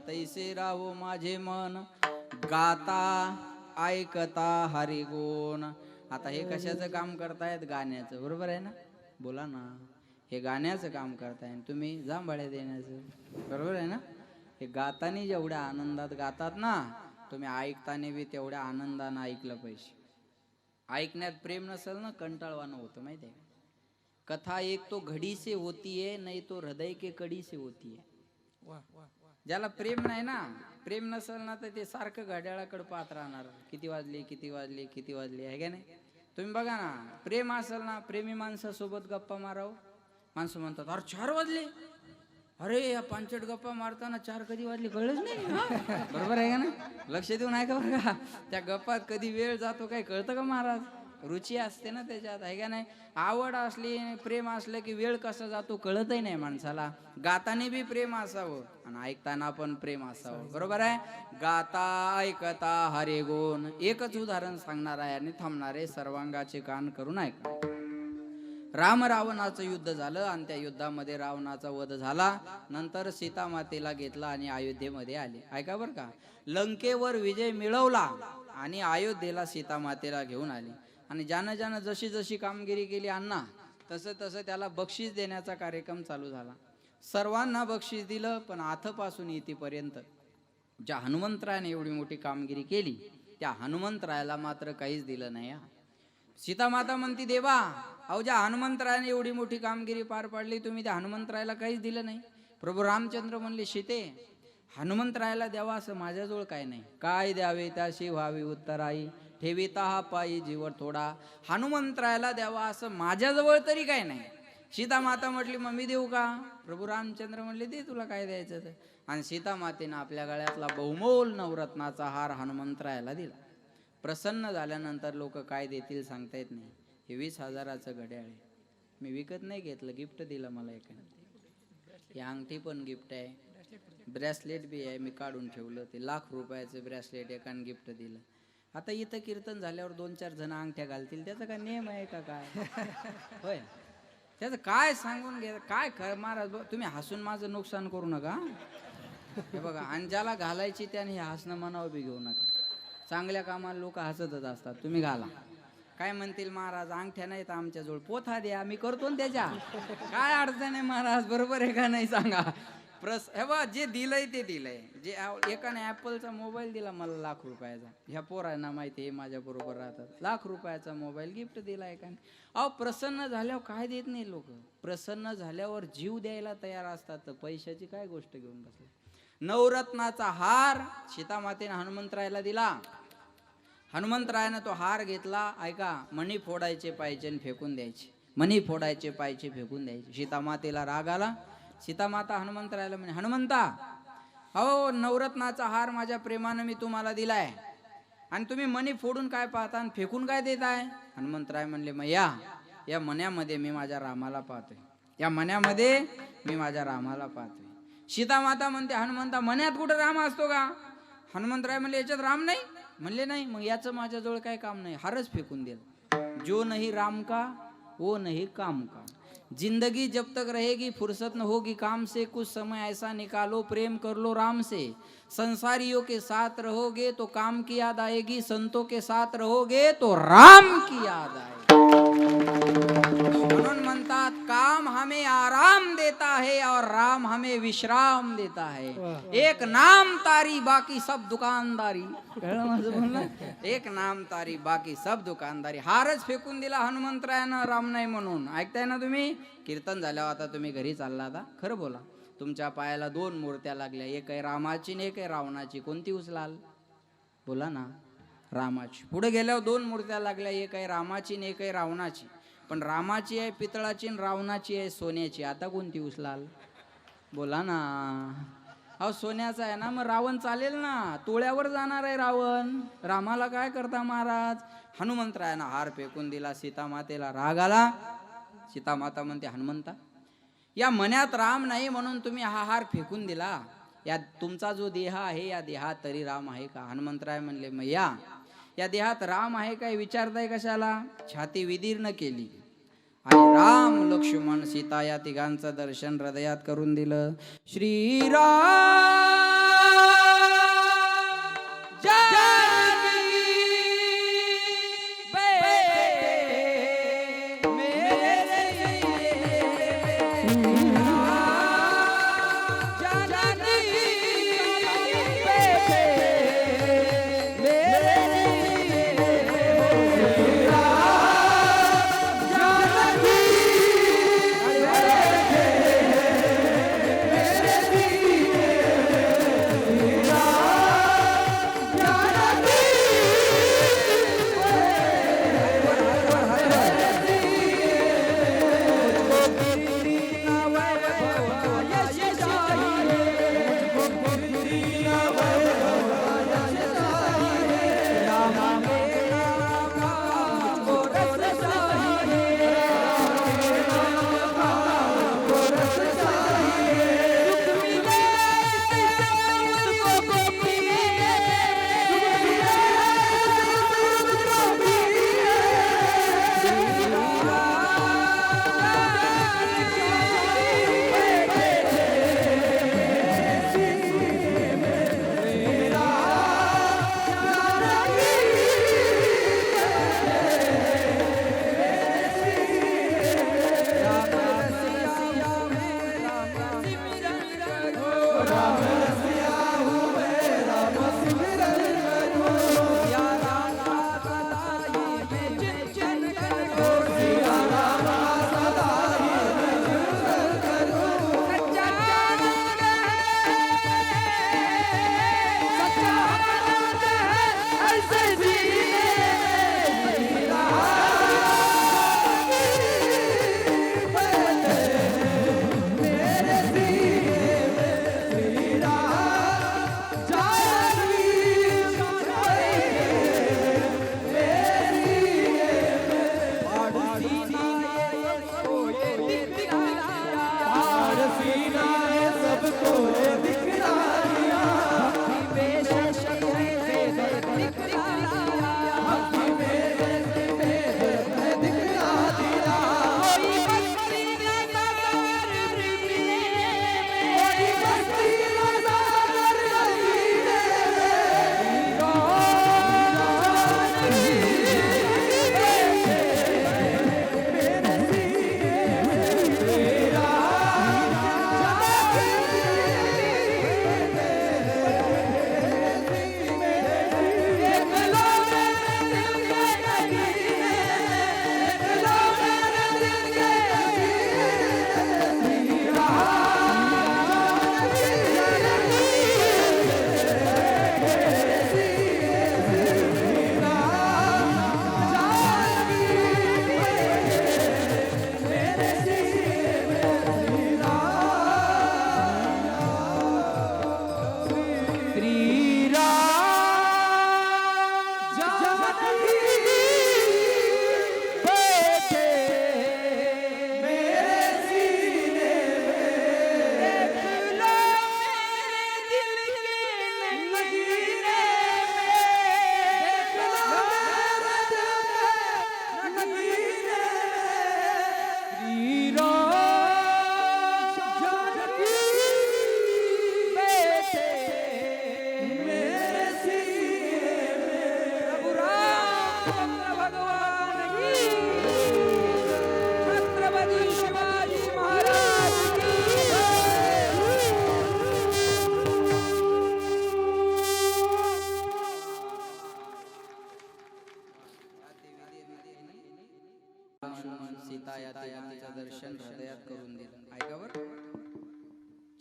तैसे राहो माझे मन गाता ऐकता हरी गुण. आता हे कशाचं काम करतायत. गाण्याचं. बरोबर आहे ना. बोला ना. हे गाण्याचं काम करताय तुम्ही जांभळ्या देण्याचं. बरोबर आहे ना. हे गातानी जेवढ्या आनंदात गातात ना तुम्ही ऐकताना बी तेवढ्या आनंदानं ऐकलं पाहिजे. ऐकण्यात प्रेम नसेल ना कंटाळवानं होतं माहिती आहे. कथा एक तो घडी से होती है नहीं तो हृदय के कड़ी से होती है. ज्याला प्रेम नाही ना, प्रेम नसेल ना, तर ते सारखं घड्याळाकडे पाहत राहणार, किती वाजले किती वाजले किती वाजले, आहे का नाही? तुम्ही बघा ना, प्रेम असेल ना, प्रेमी माणसासोबत गप्पा माराव, माणसं म्हणतात अरे 4 वाजले, अरे या पांचट गप्पा मारताना 4 कधी वाजले कळलंच नाही. हा? बरोबर आहे का ना? लक्ष देऊन आहे का बरं का? त्या गप्पात कधी वेळ जातो काय कळतं का महाराज? रुची असते ना त्याच्यात, आहे का नाही? आवड असली, प्रेम असलं की वेळ कसा जातो कळतही नाही माणसाला. गाताने बी प्रेम असावं आणि ऐकताना पण प्रेम असावं, बरोबर आहे? गाता ऐकता हरे गुण. एकच उदाहरण सांगणार आहे आणि थांबणार आहे, सर्वांगाचे कान करून ऐका. राम रावणाचं युद्ध झालं आणि त्या युद्धामध्ये रावणाचा वध झाला. नंतर सीता मातेला घेतला आणि अयोध्येमध्ये आले. ऐका बरं का, लंकेवर विजय मिळवला आणि अयोध्येला सीता मातेला घेऊन आले. आणि ज्यानं ज्यानं जशी जशी कामगिरी केली अण्णा, तसं तसं त्याला बक्षीस देण्याचा कार्यक्रम चालू झाला. सर्वांना बक्षीस दिलं, पण आथपासून इथेपर्यंत ज्या हनुमंतरायाने एवढी मोठी कामगिरी केली, त्या हनुमंतरायाला मात्र काहीच दिलं नाही. सीता माता म्हणती, देवा अहो, ज्या हनुमंतरायाने एवढी मोठी कामगिरी पार पाडली, तुम्ही त्या हनुमंतरायाला काहीच दिलं नाही. प्रभू रामचंद्र म्हणले, सीते हनुमंतरायाला द्यावा असं माझ्याजवळ काय नाही, काय द्यावे त्याशी व्हावी उत्तराई, ठेविता हा पायी जीवर थोडा. हनुमंतरायाला द्यावा असं माझ्याजवळ तरी काय नाही. सीता माता म्हटली, मग मी देऊ का? प्रभू रामचंद्र म्हणले, दे तुला काय द्यायचं तर. आणि सीता मातेनं आपल्या गळ्यातला बहुमोल नवरत्नाचा हार हनुमंतरायाला दिला. प्रसन्न झाल्यानंतर लोक काय देतील सांगता येत नाही. हे 20,000चं घड्याळ आहे, मी विकत नाही घेतलं, गिफ्ट दिलं मला एकाने. ही अंगठी पण गिफ्ट आहे, ब्रेसलेट बी आहे, मी काढून ठेवलं. ते ₹1,00,000 ब्रेसलेट एकाने गिफ्ट दिलं. आता इथं कीर्तन झाल्यावर 2-4 जण अंगठ्या घालतील, त्याचा काय नियम आहे का काय? होय, त्याचं काय सांगून घ्या काय खरं. महाराज तुम्ही हसून माझं नुकसान करू नका. हे बघा, आणि ज्याला घालायची त्याने हे हसणं मनावर बी घेऊ नका. चांगल्या कामाला लोक हसतच असतात, तुम्ही घाला. काय म्हणतील महाराज, अंगठ्या नाहीत आमच्याजवळ, पोथा द्या, मी करतो ना त्याच्या. काय अडचण आहे महाराज, बरोबर आहे का नाही सांगा? हे बघ, जे दिलंय ते दिलंय. जे एकाने ॲपलचा मोबाईल दिला मला ₹1,00,000, ह्या पोरांना माहिती आहे माझ्या बरोबर राहतात, ₹1,00,000 मोबाईल गिफ्ट दिला एकाने. अहो, प्रसन्न झाल्यावर काय देत नाही लोक, प्रसन्न झाल्यावर जीव द्यायला तयार असतात. तर पैशाची काय गोष्ट घेऊन बसले. नवरत्नाचा हार सीता मातेने हनुमंतरायाला दिला. हनुमंतरायानं तो हार घेतला. ऐका, मणी फोडायचे पाहिजे फेकून द्यायचे, मणी फोडायचे पाहिजे फेकून द्यायचे. सीता मातेला राग आला. सीता माता हनुमंतरायाला म्हणे, हनुमंता अहो, नवरत्नाचा हार माझ्या प्रेमानं मी तुम्हाला दिलाय आणि तुम्ही मणी फोडून काय पाहता आणि फेकून काय देताय? हनुमंतराय म्हणले, मग या मण्यामध्ये मी माझ्या रामाला पाहतोय, या मण्यामध्ये मी माझ्या रामाला पाहतोय. सीता माता म्हणते, हनुमंता मण्यात कुठं राम असतो का? हनुमंतराय म्हणले, याच्यात राम नाही. म्हणले, नाही. मग याचं माझ्याजवळ काय काम नाही, हारच फेकून देईल. जो नहीं राम का वो नहीं काम का. जिंदगी जब तक रहेगी फुर्सत न होगी काम से, कुछ समय ऐसा निकालो प्रेम कर लो राम से. संसारियों के साथ रहोगे तो काम की याद आएगी, संतों के साथ रहोगे तो राम की याद आएगी. म्हणून म्हणतात, काम हमें आराम देता है और राम हमें विश्राम देता है. एक नाम तारी बाकी सब दुकानदारी. कळलं माझं बोलणं? एक नाम तारी बाकी सब दुकानदारी. हारच फेकून दिला हनुमंतरायानं राम नाही म्हणून. ऐकताय ना तुम्ही? कीर्तन झाल्यावर आता तुम्ही घरी चालला, आता खरं बोला. तुमच्या पायाला 2 मूर्त्या लागल्या, एक आहे रामाची आणि एक आहे रावणाची. कोणती उचलाल? बोला ना. रामाची. पुढे गेल्यावर 2 मूर्त्या लागल्या, एक आहे रामाची आणि एक आहे रावणाची. पण रामाची आहे पितळाची आणि रावणाची आहे सोन्याची. आता कोणती उचलाल? बोला ना. अहो, सोन्याचा आहे ना, मग रावण चालेल ना, तोळ्यावर जाणार आहे रावण. रामाला काय करता महाराज? हनुमंतरायानं हार फेकून दिला. सीता मातेला राग आला. सीता माता म्हणते, हनुमंता या मण्यात राम नाही म्हणून तुम्ही हा हार फेकून दिला. या तुमचा जो देह आहे, या देहात तरी राम आहे का? हनुमंतराय म्हणले, मग या देहात राम आहे काय विचारताय कशाला? छाती विदीर्ण केली आणि राम लक्ष्मण सीता या तिघांचं दर्शन हृदयात करून दिलं. श्रीराम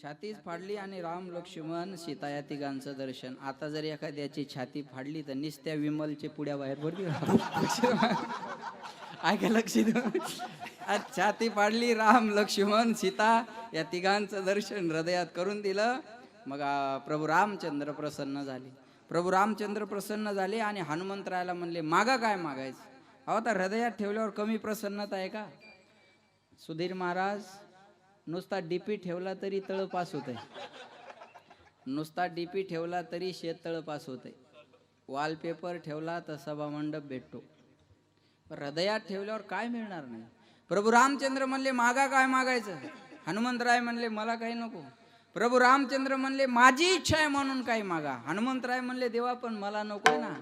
छातीच फाडली आणि राम लक्ष्मण सीता या तिघांचं दर्शन. आता जर एखाद्याची छाती फाडली तर निस्त्या विमलचे पुड्या बाहेर पडतील. ऐका लक्ष देऊन. आज छाती फाडली, राम लक्ष्मण सीता या तिघांचं दर्शन हृदयात करून दिलं. मग प्रभू रामचंद्र प्रसन्न झाले. प्रभू रामचंद्र प्रसन्न झाले आणि हनुमंतरायाला म्हणले मागा काय मागायचं. अहो आता हृदयात ठेवल्यावर कमी प्रसन्नता आहे का. सुधीर महाराज नुसता डीपी ठेवला तरी तळ पास होत आहे. नुसता डीपी ठेवला तरी शेत तळ पास होत आहे. वॉलपेपर ठेवला तर सभामंडप भेटतो. हृदयात ठेवल्यावर काय मिळणार नाही. प्रभू रामचंद्र म्हणले मागा काय मागायचं. हनुमंतराय म्हणले मला काही नको. प्रभू रामचंद्र म्हणले माझी इच्छा आहे म्हणून काही मागा. हनुमंतराय म्हणले देवा पण मला नकोय ना.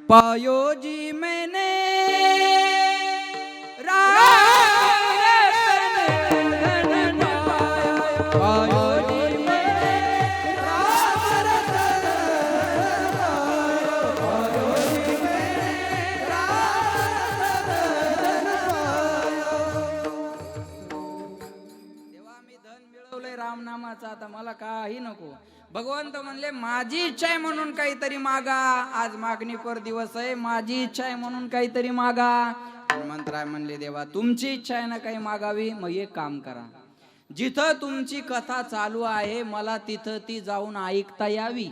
पायोजी मैंने रामनामाचा, आता मला काही नको. भगवंत म्हणले माझी इच्छा आहे म्हणून काहीतरी मागा. आज मागणी पर दिवस आहे, माझी इच्छा आहे म्हणून काहीतरी मागा. हनुमंतराय म्हणले देवा तुमची इच्छा आहे ना काही मागावी. मग एक काम करा, जिथं तुमची कथा चालू आहे मला तिथं ती जाऊन ऐकता यावी,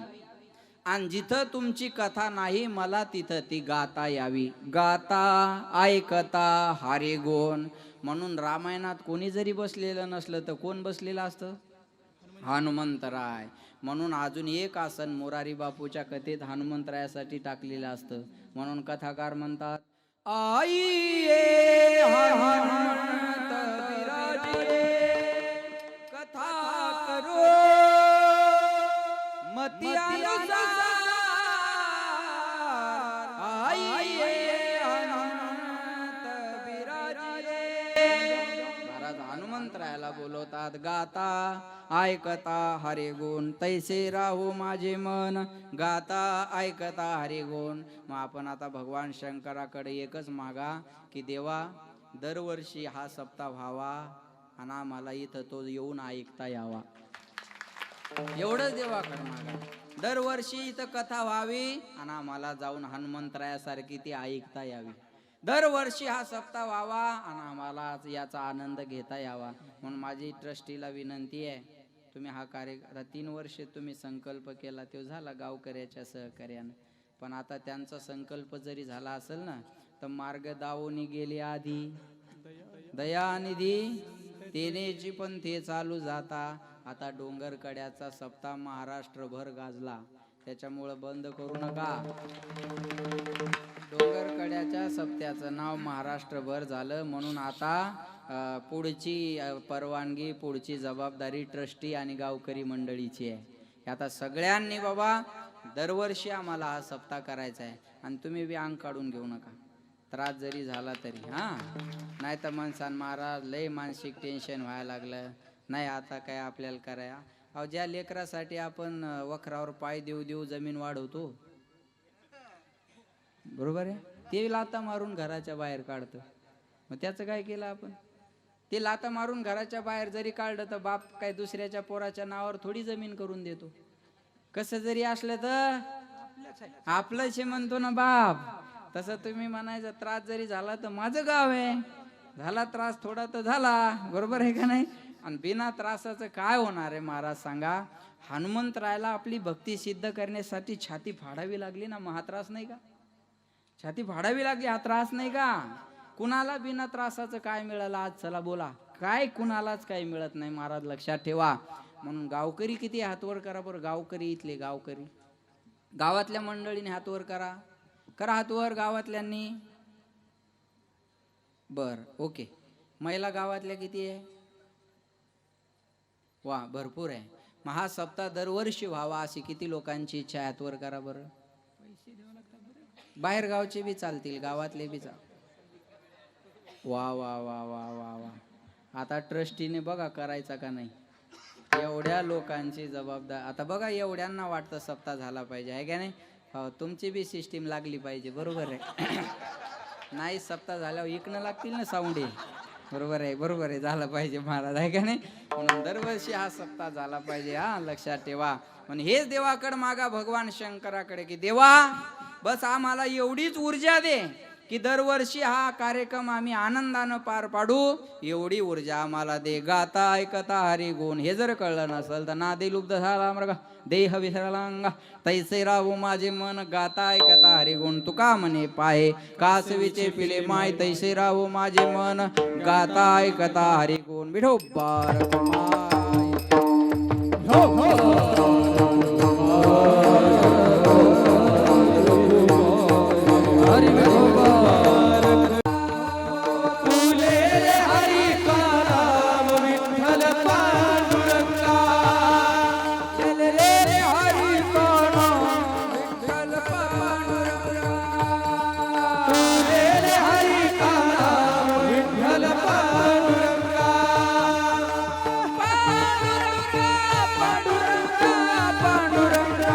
आणि जिथं तुमची कथा नाही मला तिथं ती गाता यावी. गाता ऐकता हारे गुण. म्हणून रामायणात कोणी जरी बसलेलं नसलं तर कोण बसलेलं असतं. हनुमंतराय. म्हणून अजून एक आसन मोरारी बापूच्या कथेत हनुमंतरायासाठी टाकलेलं असतं. म्हणून कथाकार म्हणतात आई ये हनुमंत बिराजे कथा करो मती अनुसार. आई ये हनुमंत बिराजे. महाराज हनुमंतरायाला बोलवतात गाता ऐकता हरे गुण तैसे राहो माझे मन. गाता ऐकता हरे गुण. मग आपण आता भगवान शंकराकडे एकच मागा की देवा दरवर्षी हा सप्ताह व्हावा आणि आम्हाला इथं तो येऊन ऐकता यावा. एवढंच देवाकडे मागा. दरवर्षी इथं कथा व्हावी आणि आम्हाला जाऊन हनुमंतरायासारखी ती ऐकता यावी. दरवर्षी हा सप्ताह व्हावा आणि आम्हाला याचा आनंद घेता यावा. म्हणून माझी ट्रस्टीला विनंती आहे, तुम्ही हा कार्य 3 वर्ष तुम्ही संकल्प केला तो झाला गावकऱ्याच्या सहकार्यानं. पण आता त्यांचा संकल्प जरी झाला असेल ना तर मार्ग दावोनी गेले आधी दयानिधी तेनेची पण ते चालू जाता. आता डोंगर कड्याचा सप्ताह महाराष्ट्रभर गाजला, त्याच्यामुळं बंद करू नका. डोंगर कड्याच्या सप्त्याचं नाव महाराष्ट्रभर झालं. म्हणून आता पुढची परवानगी पुढची जबाबदारी ट्रस्टी आणि गावकरी मंडळीची आहे. आता सगळ्यांनी बाबा दरवर्षी आम्हाला हा सप्ताह करायचा आहे. आणि तुम्ही बी अंग काढून घेऊ नका, त्रास जरी झाला तरी. नाही तर म्हणसान महाराज लय मानसिक टेन्शन व्हायला लागलं. नाही आता काय आपल्याला कराया. अहो ज्या लेकरासाठी आपण वखरावर पाय देऊ देऊ जमीन वाढवतो बरोबर आहे, ते लाता मारून घराच्या बाहेर काढतं. मग त्याचं काय केलं आपण. ते लाता मारून घराच्या बाहेर जरी काढलं तर बाप काय दुसऱ्याच्या पोराच्या नावावर थोडी जमीन करून देतो. कसं जरी असलं तर आपलंच म्हणतो ना बाप. तसं तुम्ही म्हणायचं त्रास जरी झाला तर माझं गाव आहे, झाला त्रास थोडा तर झाला, बरोबर आहे का नाही. आणि बिना त्रासाचं काय होणार आहे महाराज सांगा. हनुमंतरायाला आपली भक्ती सिद्ध करण्यासाठी छाती फाडावी लागली ना. मग हा त्रास नाही का. छाती फाडावी लागली, हा त्रास नाही का. कुणाला बिना त्रासाचं काय मिळालं आज चला बोला. काय कुणालाच काही मिळत नाही महाराज लक्षात ठेवा. म्हणून गावकरी किती हातवर करा बरं. गावकरी इथले गावकरी गावातल्या मंडळीने हातवर करा. करा हातवर गावातल्यांनी. बर ओके. महिला गावातल्या किती आहे. वा भरपूर आहे. मग हा सप्ताह दरवर्षी व्हावा अशी किती लोकांची इच्छा आहे. हातवर करा बरं. बाहेर गावचे बी चालतील, गावातले बी चाल. वा वा वा वा वा वा. आता ट्रस्टीने बघा करायचा का नाही. एवढ्या लोकांची जबाबदारी. आता बघा एवढ्यांना वाटतं सप्ताह झाला पाहिजे आहे का नाही. हो तुमची बी सिस्टीम लागली पाहिजे बरोबर आहे. नाही सप्ताह झाल्यावर इकडनं लागतील ना साऊंडे. बरोबर आहे झालं पाहिजे महाराज आहे का नाही. म्हणून दरवर्षी हा सप्ताह झाला पाहिजे. हा लक्षात ठेवा. म्हणून हेच देवाकडे मागा भगवान शंकराकडे की देवा बस आम्हाला एवढीच ऊर्जा दे की दरवर्षी हा कार्यक्रम आम्ही आनंदानं पार पाडू. एवढी ऊर्जा आम्हाला दे. गाता ऐकता हरी गुण हे जर कळलं नसेल तर नादी लुब्ध झाला मृग देह विसरलांगा तैसे राहू माझे मन. गाता ऐकता हरी गुण तुका म्हणे पाहे कासवीचे पिले माय तैसे राहू माझे मन. गाता ऐकता हरी गुण विठोबार माय. हो हो हरी फुले हरी का नाम विठ्ठल पांडुरंगा. चल रे हरी का नाम विठ्ठल पांडुरंगा. फुले हरी का नाम विठ्ठल पांडुरंगा. पांडुरंगा पांडुरंगा पांडुरंगा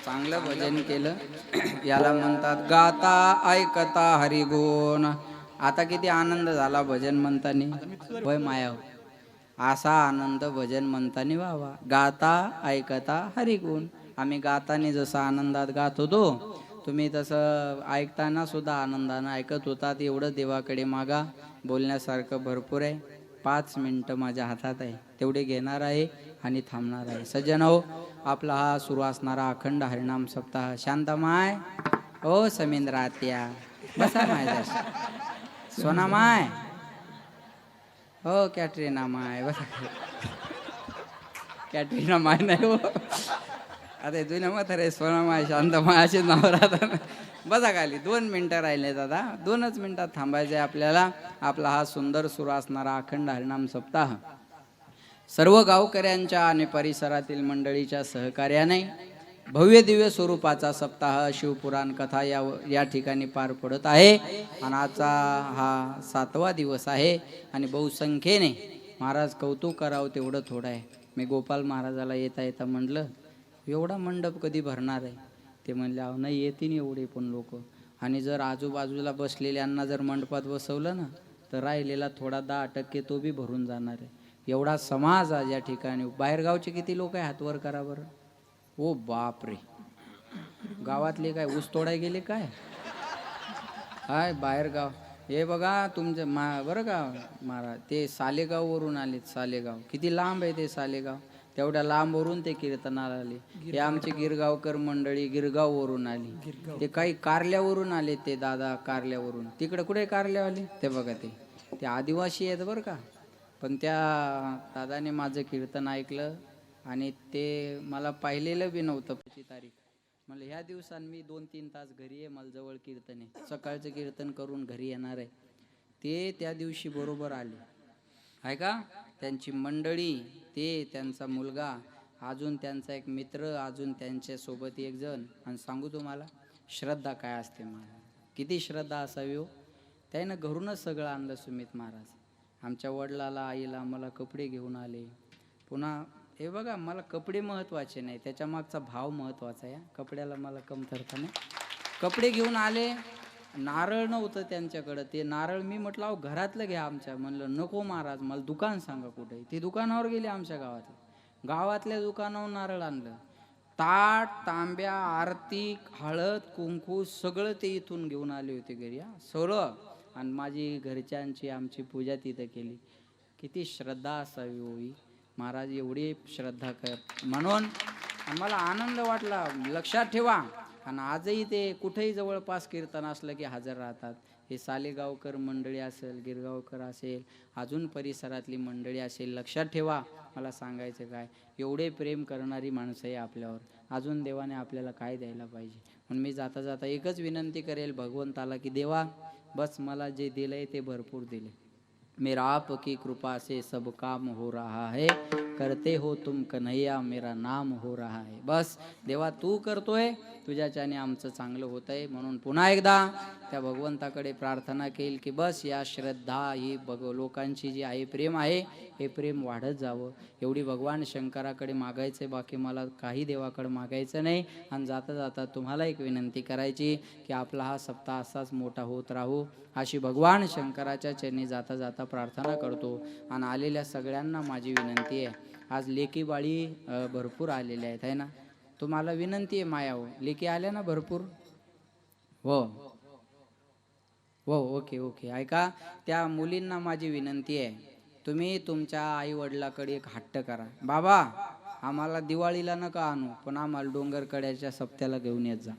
चांगलं भजन केलं. याला म्हणतात गाता ऐकता हरिगुण. आता किती आनंद झाला भजन म्हणताना. होय माया असा आनंद भजन म्हणताना व्हावा. गाता ऐकता हरिगुण. आम्ही गाताने जसं आनंदात गात होतो तुम्ही तसं ऐकताना सुद्धा आनंदानं ऐकत होतात. एवढं देवाकडे मागा. बोलण्यासारखं भरपूर आहे. 5 मिनिटं माझ्या हातात आहे तेवढे घेणार आहे आणि थांबणार आहे. सज्जन हो आपला हा सुरू असणारा अखंड हरिनाम सप्ताह. शांतमाय ओ समींद्र आत्या बसा माझ्या. सोनामाय हो कॅटरीना माय बसा. कॅटरीना माय नाही हो आता जुन्या म्हातारे सोनामाय शांतमाय असे नाव राहतात. बसा खाली. 2 मिनिटं राहिले दादा. 2च मिनिटात थांबायचे आपल्याला. आपला हा सुंदर सुरू असणारा अखंड हरिनाम सप्ताह सर्व गावकऱ्यांच्या आणि परिसरातील मंडळीच्या सहकार्याने भव्य दिव्य स्वरूपाचा सप्ताह शिवपुराण कथा या ठिकाणी पार पडत आहे. आणि आजचा हा 7वा दिवस आहे. आणि बहुसंख्येने महाराज कौतुक करावं तेवढं थोडं आहे. मी गोपाल महाराजाला येता येता म्हटलं एवढा मंडप कधी भरणार आहे. ते म्हणले अहो नाही येतील एवढे पण लोक. आणि जर आजूबाजूला बसलेल्यांना जर मंडपात बसवलं ना तर राहिलेला थोडा 10% तो बी भरून जाणार आहे. एवढा समाज आज या ठिकाणी. बाहेरगावचे किती लोक आहे, हात वर करा बरं. ओ बाप रे, गावातले काय ऊस तोडाय गेले काय? हाय बाहेरगाव. हे बघा तुमचं बरं का महाराज, ते सालेगाववरून आलेत. सालेगाव किती लांब आहे ते सालेगाव, तेवढ्या लांबवरून ते कीर्तनाला आले. हे आमचे गिरगावकर मंडळी गिरगाववरून आली. ते काही कारल्यावरून आले, ते दादा कारल्यावरून. तिकडे कुठे कारल्यावाले ते बघा, ते आदिवासी आहेत बरं का. पण त्या दादाने माझं कीर्तन ऐकलं आणि ते मला पाहिलेलं बी नव्हतं. पुढची तारीख म्हणलं ह्या दिवसांनी मी 2-3 तास घरी आहे, मला जवळ कीर्तन आहे, सकाळचं कीर्तन करून घरी येणार आहे. ते त्या दिवशी बरोबर आले आहे का. त्यांची मंडळी, ते त्यांचा मुलगा, अजून त्यांचा एक मित्र, अजून त्यांच्यासोबत एक जण. आणि सांगू तुम्हाला श्रद्धा काय असते महाराज, किती श्रद्धा असावी हो. त्यानं घरूनच सगळं आणलं सुमित महाराज. आमच्या वडिलाला आईला मला कपडे घेऊन आले. पुन्हा हे बघा, मला कपडे महत्त्वाचे नाही, त्याच्या मागचा भाव महत्त्वाचा आहे. कपड्याला मला कमतरता नाही. कपडे घेऊन आले. नारळ नव्हतं त्यांच्याकडं. ते नारळ मी म्हटलं अहो घरातलं घ्या आमच्या. म्हणलं नको महाराज, मला दुकान सांगा कुठे. ते दुकानावर गेले आमच्या गावातल्या दुकानावर नारळ आणलं. ताट, तांब्या, आरती, हळद, कुंकू सगळं ते इथून घेऊन आले होते घरी. सगळं. आणि माझी घरच्यांची आमची पूजा तिथं केली. किती श्रद्धा असावी होई महाराज, एवढी श्रद्धा कर म्हणून आम्हाला आनंद वाटला. लक्षात ठेवा. आणि आजही ते कुठेही जवळपास कीर्तन असलं की हजर राहतात. हे सालेगावकर मंडळी असेल, गिरगावकर असेल, अजून परिसरातली मंडळी असेल. लक्षात ठेवा, मला सांगायचं काय, एवढे प्रेम करणारी माणसं आहे आपल्यावर. अजून देवाने आपल्याला काय द्यायला पाहिजे. म्हणून मी जाता जाता एकच विनंती करेल भगवंताला की देवा बस मला जे दिलंय ते भरपूर दिले. मेरा आपकी कृपा से सब काम हो रहा है, करते हो तुम कन्हैया मेरा नाम हो रहा है. बस देवा तू करतोय, तुझ्याच्याने आमचं चांगलं होत आहे. म्हणून पुन्हा एकदा त्या भगवंताकडे प्रार्थना केली की बस या श्रद्धा ही लोकांची जी आहे प्रेम आहे, हे प्रेम वाढत जावं. एवढी भगवान शंकराकडे मागायचं, बाकी मला काही देवाकडे मागायचं नाही. आणि जाता जाता तुम्हाला एक विनंती करायची की आपला हा सप्ताह असाच मोठा होत राहू, अशी भगवान शंकराच्या चरणी जाता जाता प्रार्थना करतो. आणि आलेल्या सगळ्यांना माझी विनंती आहे, आज लेकी बाळी भरपूर आलेल्या आहेत आहे ना. तुम्हाला विनंती आहे माया हो, लेकी आल्या ना भरपूर. हो हो, ओके. ऐका, त्या मुलींना माझी विनंती आहे, तुम्ही तुमच्या आई वडिलाकडे एक हट्ट करा. बाबा आम्हाला दिवाळीला नका आणू, पण आम्हाला डोंगरकड्याच्या सप्त्याला घेऊन येत जा.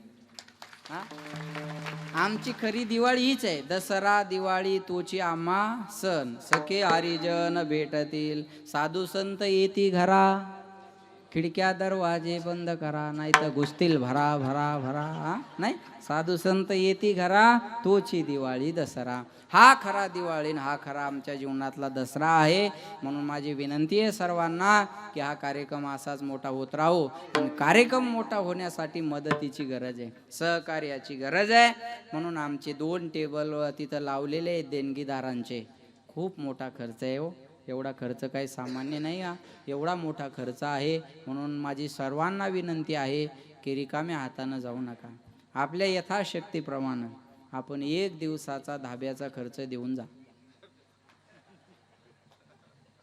आमची खरी दिवाळी हीच आहे. दसरा दिवाळी तोची आम्हा सण. सखे हरिजन भेटतील, साधू संत येती घरा, खिडक्या दरवाजे बंद करा, नाही तर घुसतील भरा भरा भरा. नाही, साधू संत येती घरा, तोची दिवाळी दसरा. हा खरा दिवाळी, हा खरा आमच्या जीवनातला दसरा आहे. म्हणून माझी विनंती आहे सर्वांना की हा कार्यक्रम असाच मोठा होत राहू. आणि कार्यक्रम मोठा होण्यासाठी मदतीची गरज आहे, सहकार्याची गरज आहे. म्हणून आमचे 2 टेबल तिथं लावलेले आहेत देणगीदारांचे. खूप मोठा खर्च आहे हो, एवढा खर्च काही सामान्य नाही. एवढा मोठा खर्च आहे. म्हणून माझी सर्वांना विनंती आहे की रिकाम्या हातानं जाऊ नका. आपल्या यथाशक्तीप्रमाणे आपण 1 दिवसाचा धाब्याचा खर्च देऊन जा.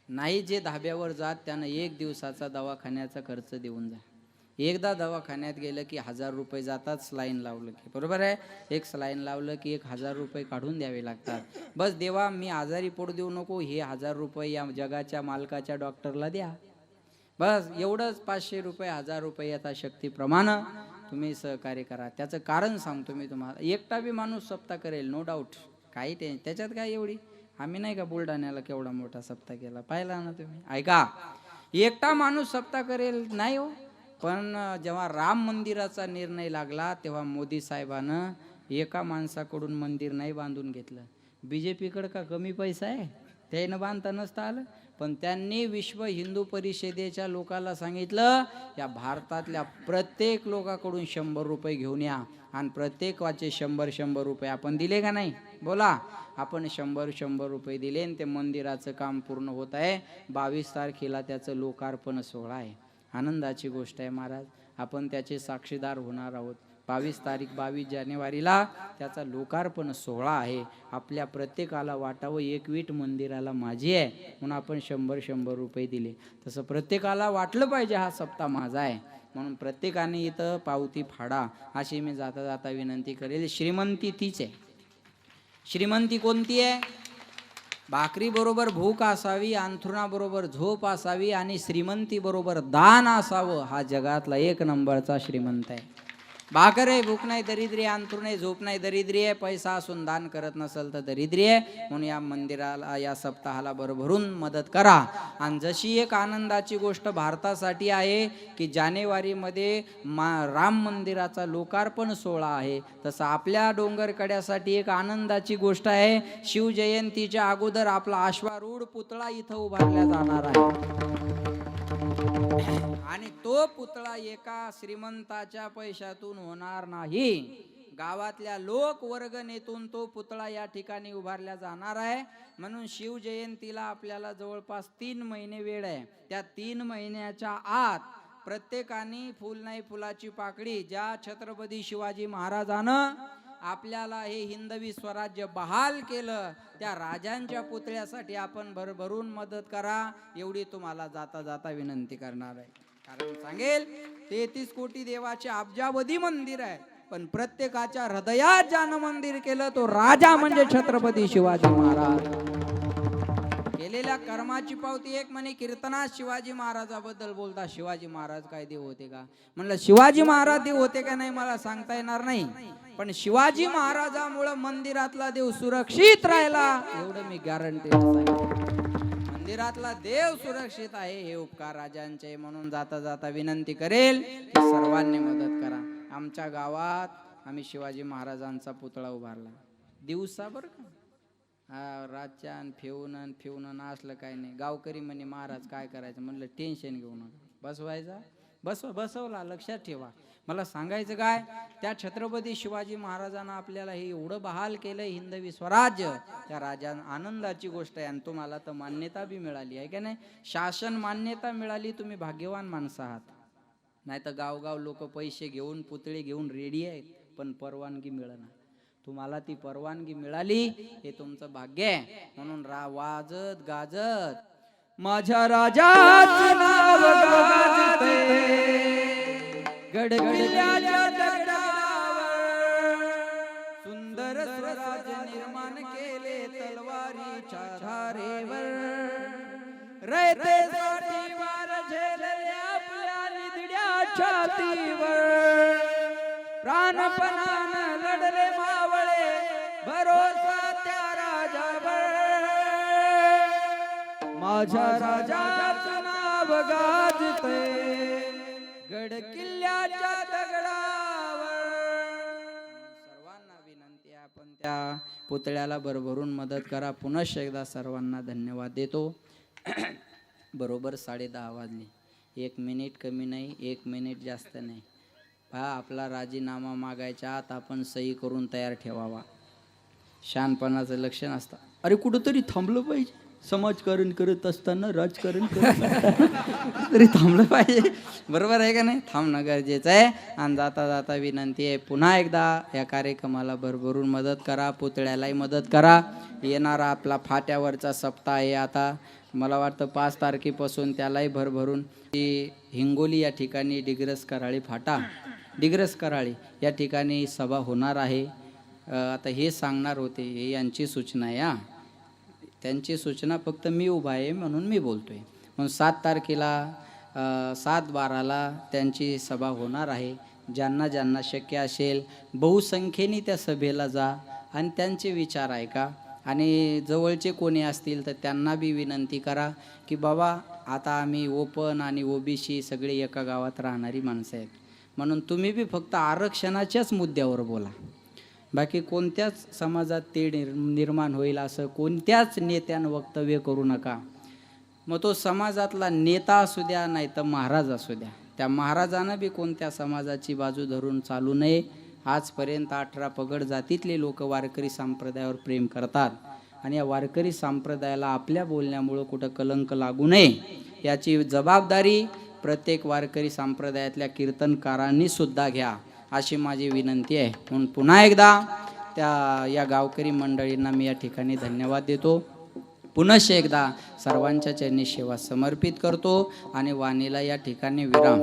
नाही जे धाब्यावर जात त्यानं 1 दिवसाचा दवाखान्याचा खर्च देऊन जा. एकदा दवाखान्यात गेलं की 1000 रुपये जातात. स्लाईन लावलं की, बरोबर आहे, एक स्लाईन लावलं की 1000 रुपये काढून द्यावे लागतात. बस देवा मी आजारी पडू देऊ नको, हे 1000 रुपये या जगाच्या मालकाच्या डॉक्टरला द्या. बस एवढंच. 500 रुपये 1000 रुपये यथाशक्तीप्रमाणे तुम्ही सहकार्य करा. त्याचं कारण सांगतो मी तुम्हाला. एकटा बी माणूस सप्ताह करेल, नो डाऊट, काही त्याच्यात काय एवढी. आम्ही नाही का बुलढाण्याला केवढा मोठा सप्ताह केला, पाहिला ना तुम्ही. ऐका, एकटा माणूस सप्ताह करेल नाही हो. पण जेव्हा राम मंदिराचा निर्णय लागला तेव्हा मोदी साहेबानं एका माणसाकडून मंदिर नाही बांधून घेतलं. BJPकडे का कमी पैसा आहे, त्यानं बांधता नसतं आलं. पण त्यांनी विश्व हिंदू परिषदेच्या लोकांना सांगितलं या भारतातल्या प्रत्येक लोकांकडून 100 रुपये घेऊन या. आणि प्रत्येकाचे 100 रुपये आपण दिले का नाही, बोला. आपण 100 रुपये दिले आणि ते मंदिराचं काम पूर्ण होत आहे. 22 तारखेला त्याचं लोकार्पण सोहळा आहे. आनंदाची गोष्ट आहे महाराज, आपण त्याचे साक्षीदार होणार आहोत. 22 जानेवारीला त्याचा लोकार्पण सोहळा आहे. आपल्या प्रत्येकाला वाटावं, एक वीट मंदिराला माझी आहे म्हणून आपण 100 रुपये दिले. तसं प्रत्येकाला वाटलं पाहिजे हा सप्ताह माझा आहे म्हणून प्रत्येकाने इथं पावती फाडा अशी मी जाता जाता विनंती करेल. श्रीमंती तीच आहे. श्रीमंती कोणती आहे? भाकरी बरोबर भूक असावी, अंथरुणाबरोबर झोप असावी आणि श्रीमंती बरोबर दान असावं. हा जगातला 1 नंबरचा श्रीमंत आहे. भाकर आहे, भूक नाही दरिद्री, अंथरुण आहे, झोप नाही दरिद्री आहे, पैसा असून दान करत नसेल तर दरिद्री आहे. म्हणून या मंदिराला, या सप्ताहाला भरभरून मदत करा. आणि जशी एक आनंदाची गोष्ट भारतासाठी आहे की जानेवारीमध्ये राम मंदिराचा लोकार्पण सोहळा आहे, तसं आपल्या डोंगरकड्यासाठी एक आनंदाची गोष्ट आहे. शिवजयंतीच्या अगोदर आपला अश्वारूढ पुतळा इथं उभारला जाणार आहे आणि तो पुतळा एका श्रीमंताच्या पैशातून होणार नाही. गावातल्या लोक वर्गणीतून तो पुतळा या ठिकाणी उभारला जाणार आहे. म्हणून शिवजयंतीला आपल्याला जवळपास 3 महिने वेळ आहे. त्या 3 महिन्याच्या आत प्रत्येकाने फुल नाही फुलाची पाकळी, ज्या छत्रपती शिवाजी महाराजानं आपल्याला हे हिंदवी स्वराज्य बहाल केलं त्या राजांच्या पुतळ्यासाठी आपण भरभरून मदत करा, एवढी तुम्हाला जाता जाता विनंती करणार आहे. कारण सांगेल 33 कोटी देवाचे अब्जावधी मंदिर आहे, पण प्रत्येकाच्या हृदयात ज्यानं मंदिर केलं तो राजा म्हणजे छत्रपती शिवाजी महाराज. केलेल्या कर्माची पावती. एक म्हणे कीर्तनात शिवाजी महाराजाबद्दल बोलता, शिवाजी महाराज काय देव होते का? म्हणलं शिवाजी महाराज देव होते का नाही मला सांगता येणार नाही, पण शिवाजी महाराजामुळे मंदिरातला देव सुरक्षित राहिला एवढं मी गॅरंटी. मंदिरातला देव सुरक्षित आहे हे उपकार राजांचे. म्हणून जाता जाता विनंती करेल की सर्वांनी मदत करा. आमच्या गावात आम्ही शिवाजी महाराजांचा पुतळा उभारला दिवसा बरं का. रातच्या फिवून असलं काय नाही. गावकरी म्हणे महाराज काय करायचं? म्हणलं टेन्शन घेऊ नका, बसवायचा बसवला. लक्षात ठेवा, मला सांगायचं काय, त्या छत्रपती शिवाजी महाराजांना आपल्याला हे एवढं बहाल केलं हिंदवी स्वराज्य, त्या राजां आनंदाची गोष्ट आहे. आणि तुम्हाला तर मान्यता बी मिळाली आहे का नाही? शासन मान्यता मिळाली, तुम्ही भाग्यवान माणसं आहात. नाही तर गावगाव लोक पैसे घेऊन पुतळे घेऊन रेडी आहेत पण परवानगी मिळेना. तुम्हाला ती परवानगी मिळाली हे तुमचं भाग्य आहे. म्हणून वाजत गाजत माझ्या राजाचं नाव गाजते गडकिल्ल्याच्या दगडावर, सुंदर स्वराज्य निर्माण केले तलवारीच्या धारेवर. रयतेसाठी वार झेलले आपल्या निधड्या छातीवर, प्राणपणानं लढले मावळे भरोसा त्या राजावर. माझ्या राजाचं नाव गाजते गडकिल्ल्याच्या दगडावर. सर्वांना विनंती आहे आपण त्या पुतळ्याला भरभरून मदत करा. पुनश्च एकदा सर्वांना धन्यवाद देतो. बरोबर 10:30 वाजले. 1 मिनिट कमी नाही, 1 मिनिट जास्त नाही. आपला राजीनामा मागायच्या आत आपण सही करून तयार ठेवावा. शहाणपणाचं लक्षण असतं. अरे कुठंतरी थांबलं पाहिजे, समाजकारण करत असताना राजकारण तरी थांबलं पाहिजे. बरोबर आहे का नाही? थांबणं गरजेचं आहे. आणि जाता जाता विनंती आहे पुन्हा एकदा या कार्यक्रमाला भरभरून मदत करा, पुतळ्यालाही मदत करा. येणारा आपला फाट्यावरचा सप्ताह आहे आता, मला वाटतं 5 तारखेपासून त्यालाही भरभरून. हिंगोली या ठिकाणी डिग्रस कराळी फाटा, डिग्रस कराळी या ठिकाणी सभा होणार आहे. आता हे सांगणार होते, हे यांची सूचना आहे. त्यांची सूचना, फक्त मी उभा आहे म्हणून मी बोलतोय. म्हणून 7 तारखेला 7/12ला त्यांची सभा होणार आहे. ज्यांना ज्यांना शक्य असेल बहुसंख्येने त्या सभेला जा आणि त्यांचे विचार ऐका. आणि जवळचे कोणी असतील तर त्यांना बी विनंती करा की बाबा आता आम्ही ओपन आणि ओबीसी सगळे एका गावात राहणारी माणसं आहेत, म्हणून तुम्ही बी फक्त आरक्षणाच्याच मुद्द्यावर बोला. बाकी कोणत्याच समाजात ते निर्माण होईल असं कोणत्याच नेत्यानं वक्तव्य करू नका. मग तो समाजातला नेता असू द्या नाही तर महाराज असू द्या, त्या महाराजानं बी कोणत्या समाजाची बाजू धरून चालू नये. आजपर्यंत 18 पगड जातीतले लोक वारकरी संप्रदायावर प्रेम करतात आणि या वारकरी संप्रदायाला आपल्या बोलण्यामुळं कुठं कलंक लागू नये याची जबाबदारी प्रत्येक वारकरी संप्रदायातल्या कीर्तनकारांनी सुद्धा घ्या. अशी माझी विनंती आहे. म्हणून पुन्हा एकदा या गावकरी मंडळींना मी या ठिकाणी धन्यवाद देतो. पुनश्च एकदा सर्वांच्या चरणी सेवा समर्पित करतो आणि वाणीला या ठिकाणी विराम.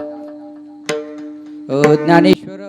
ज्ञानेश्वर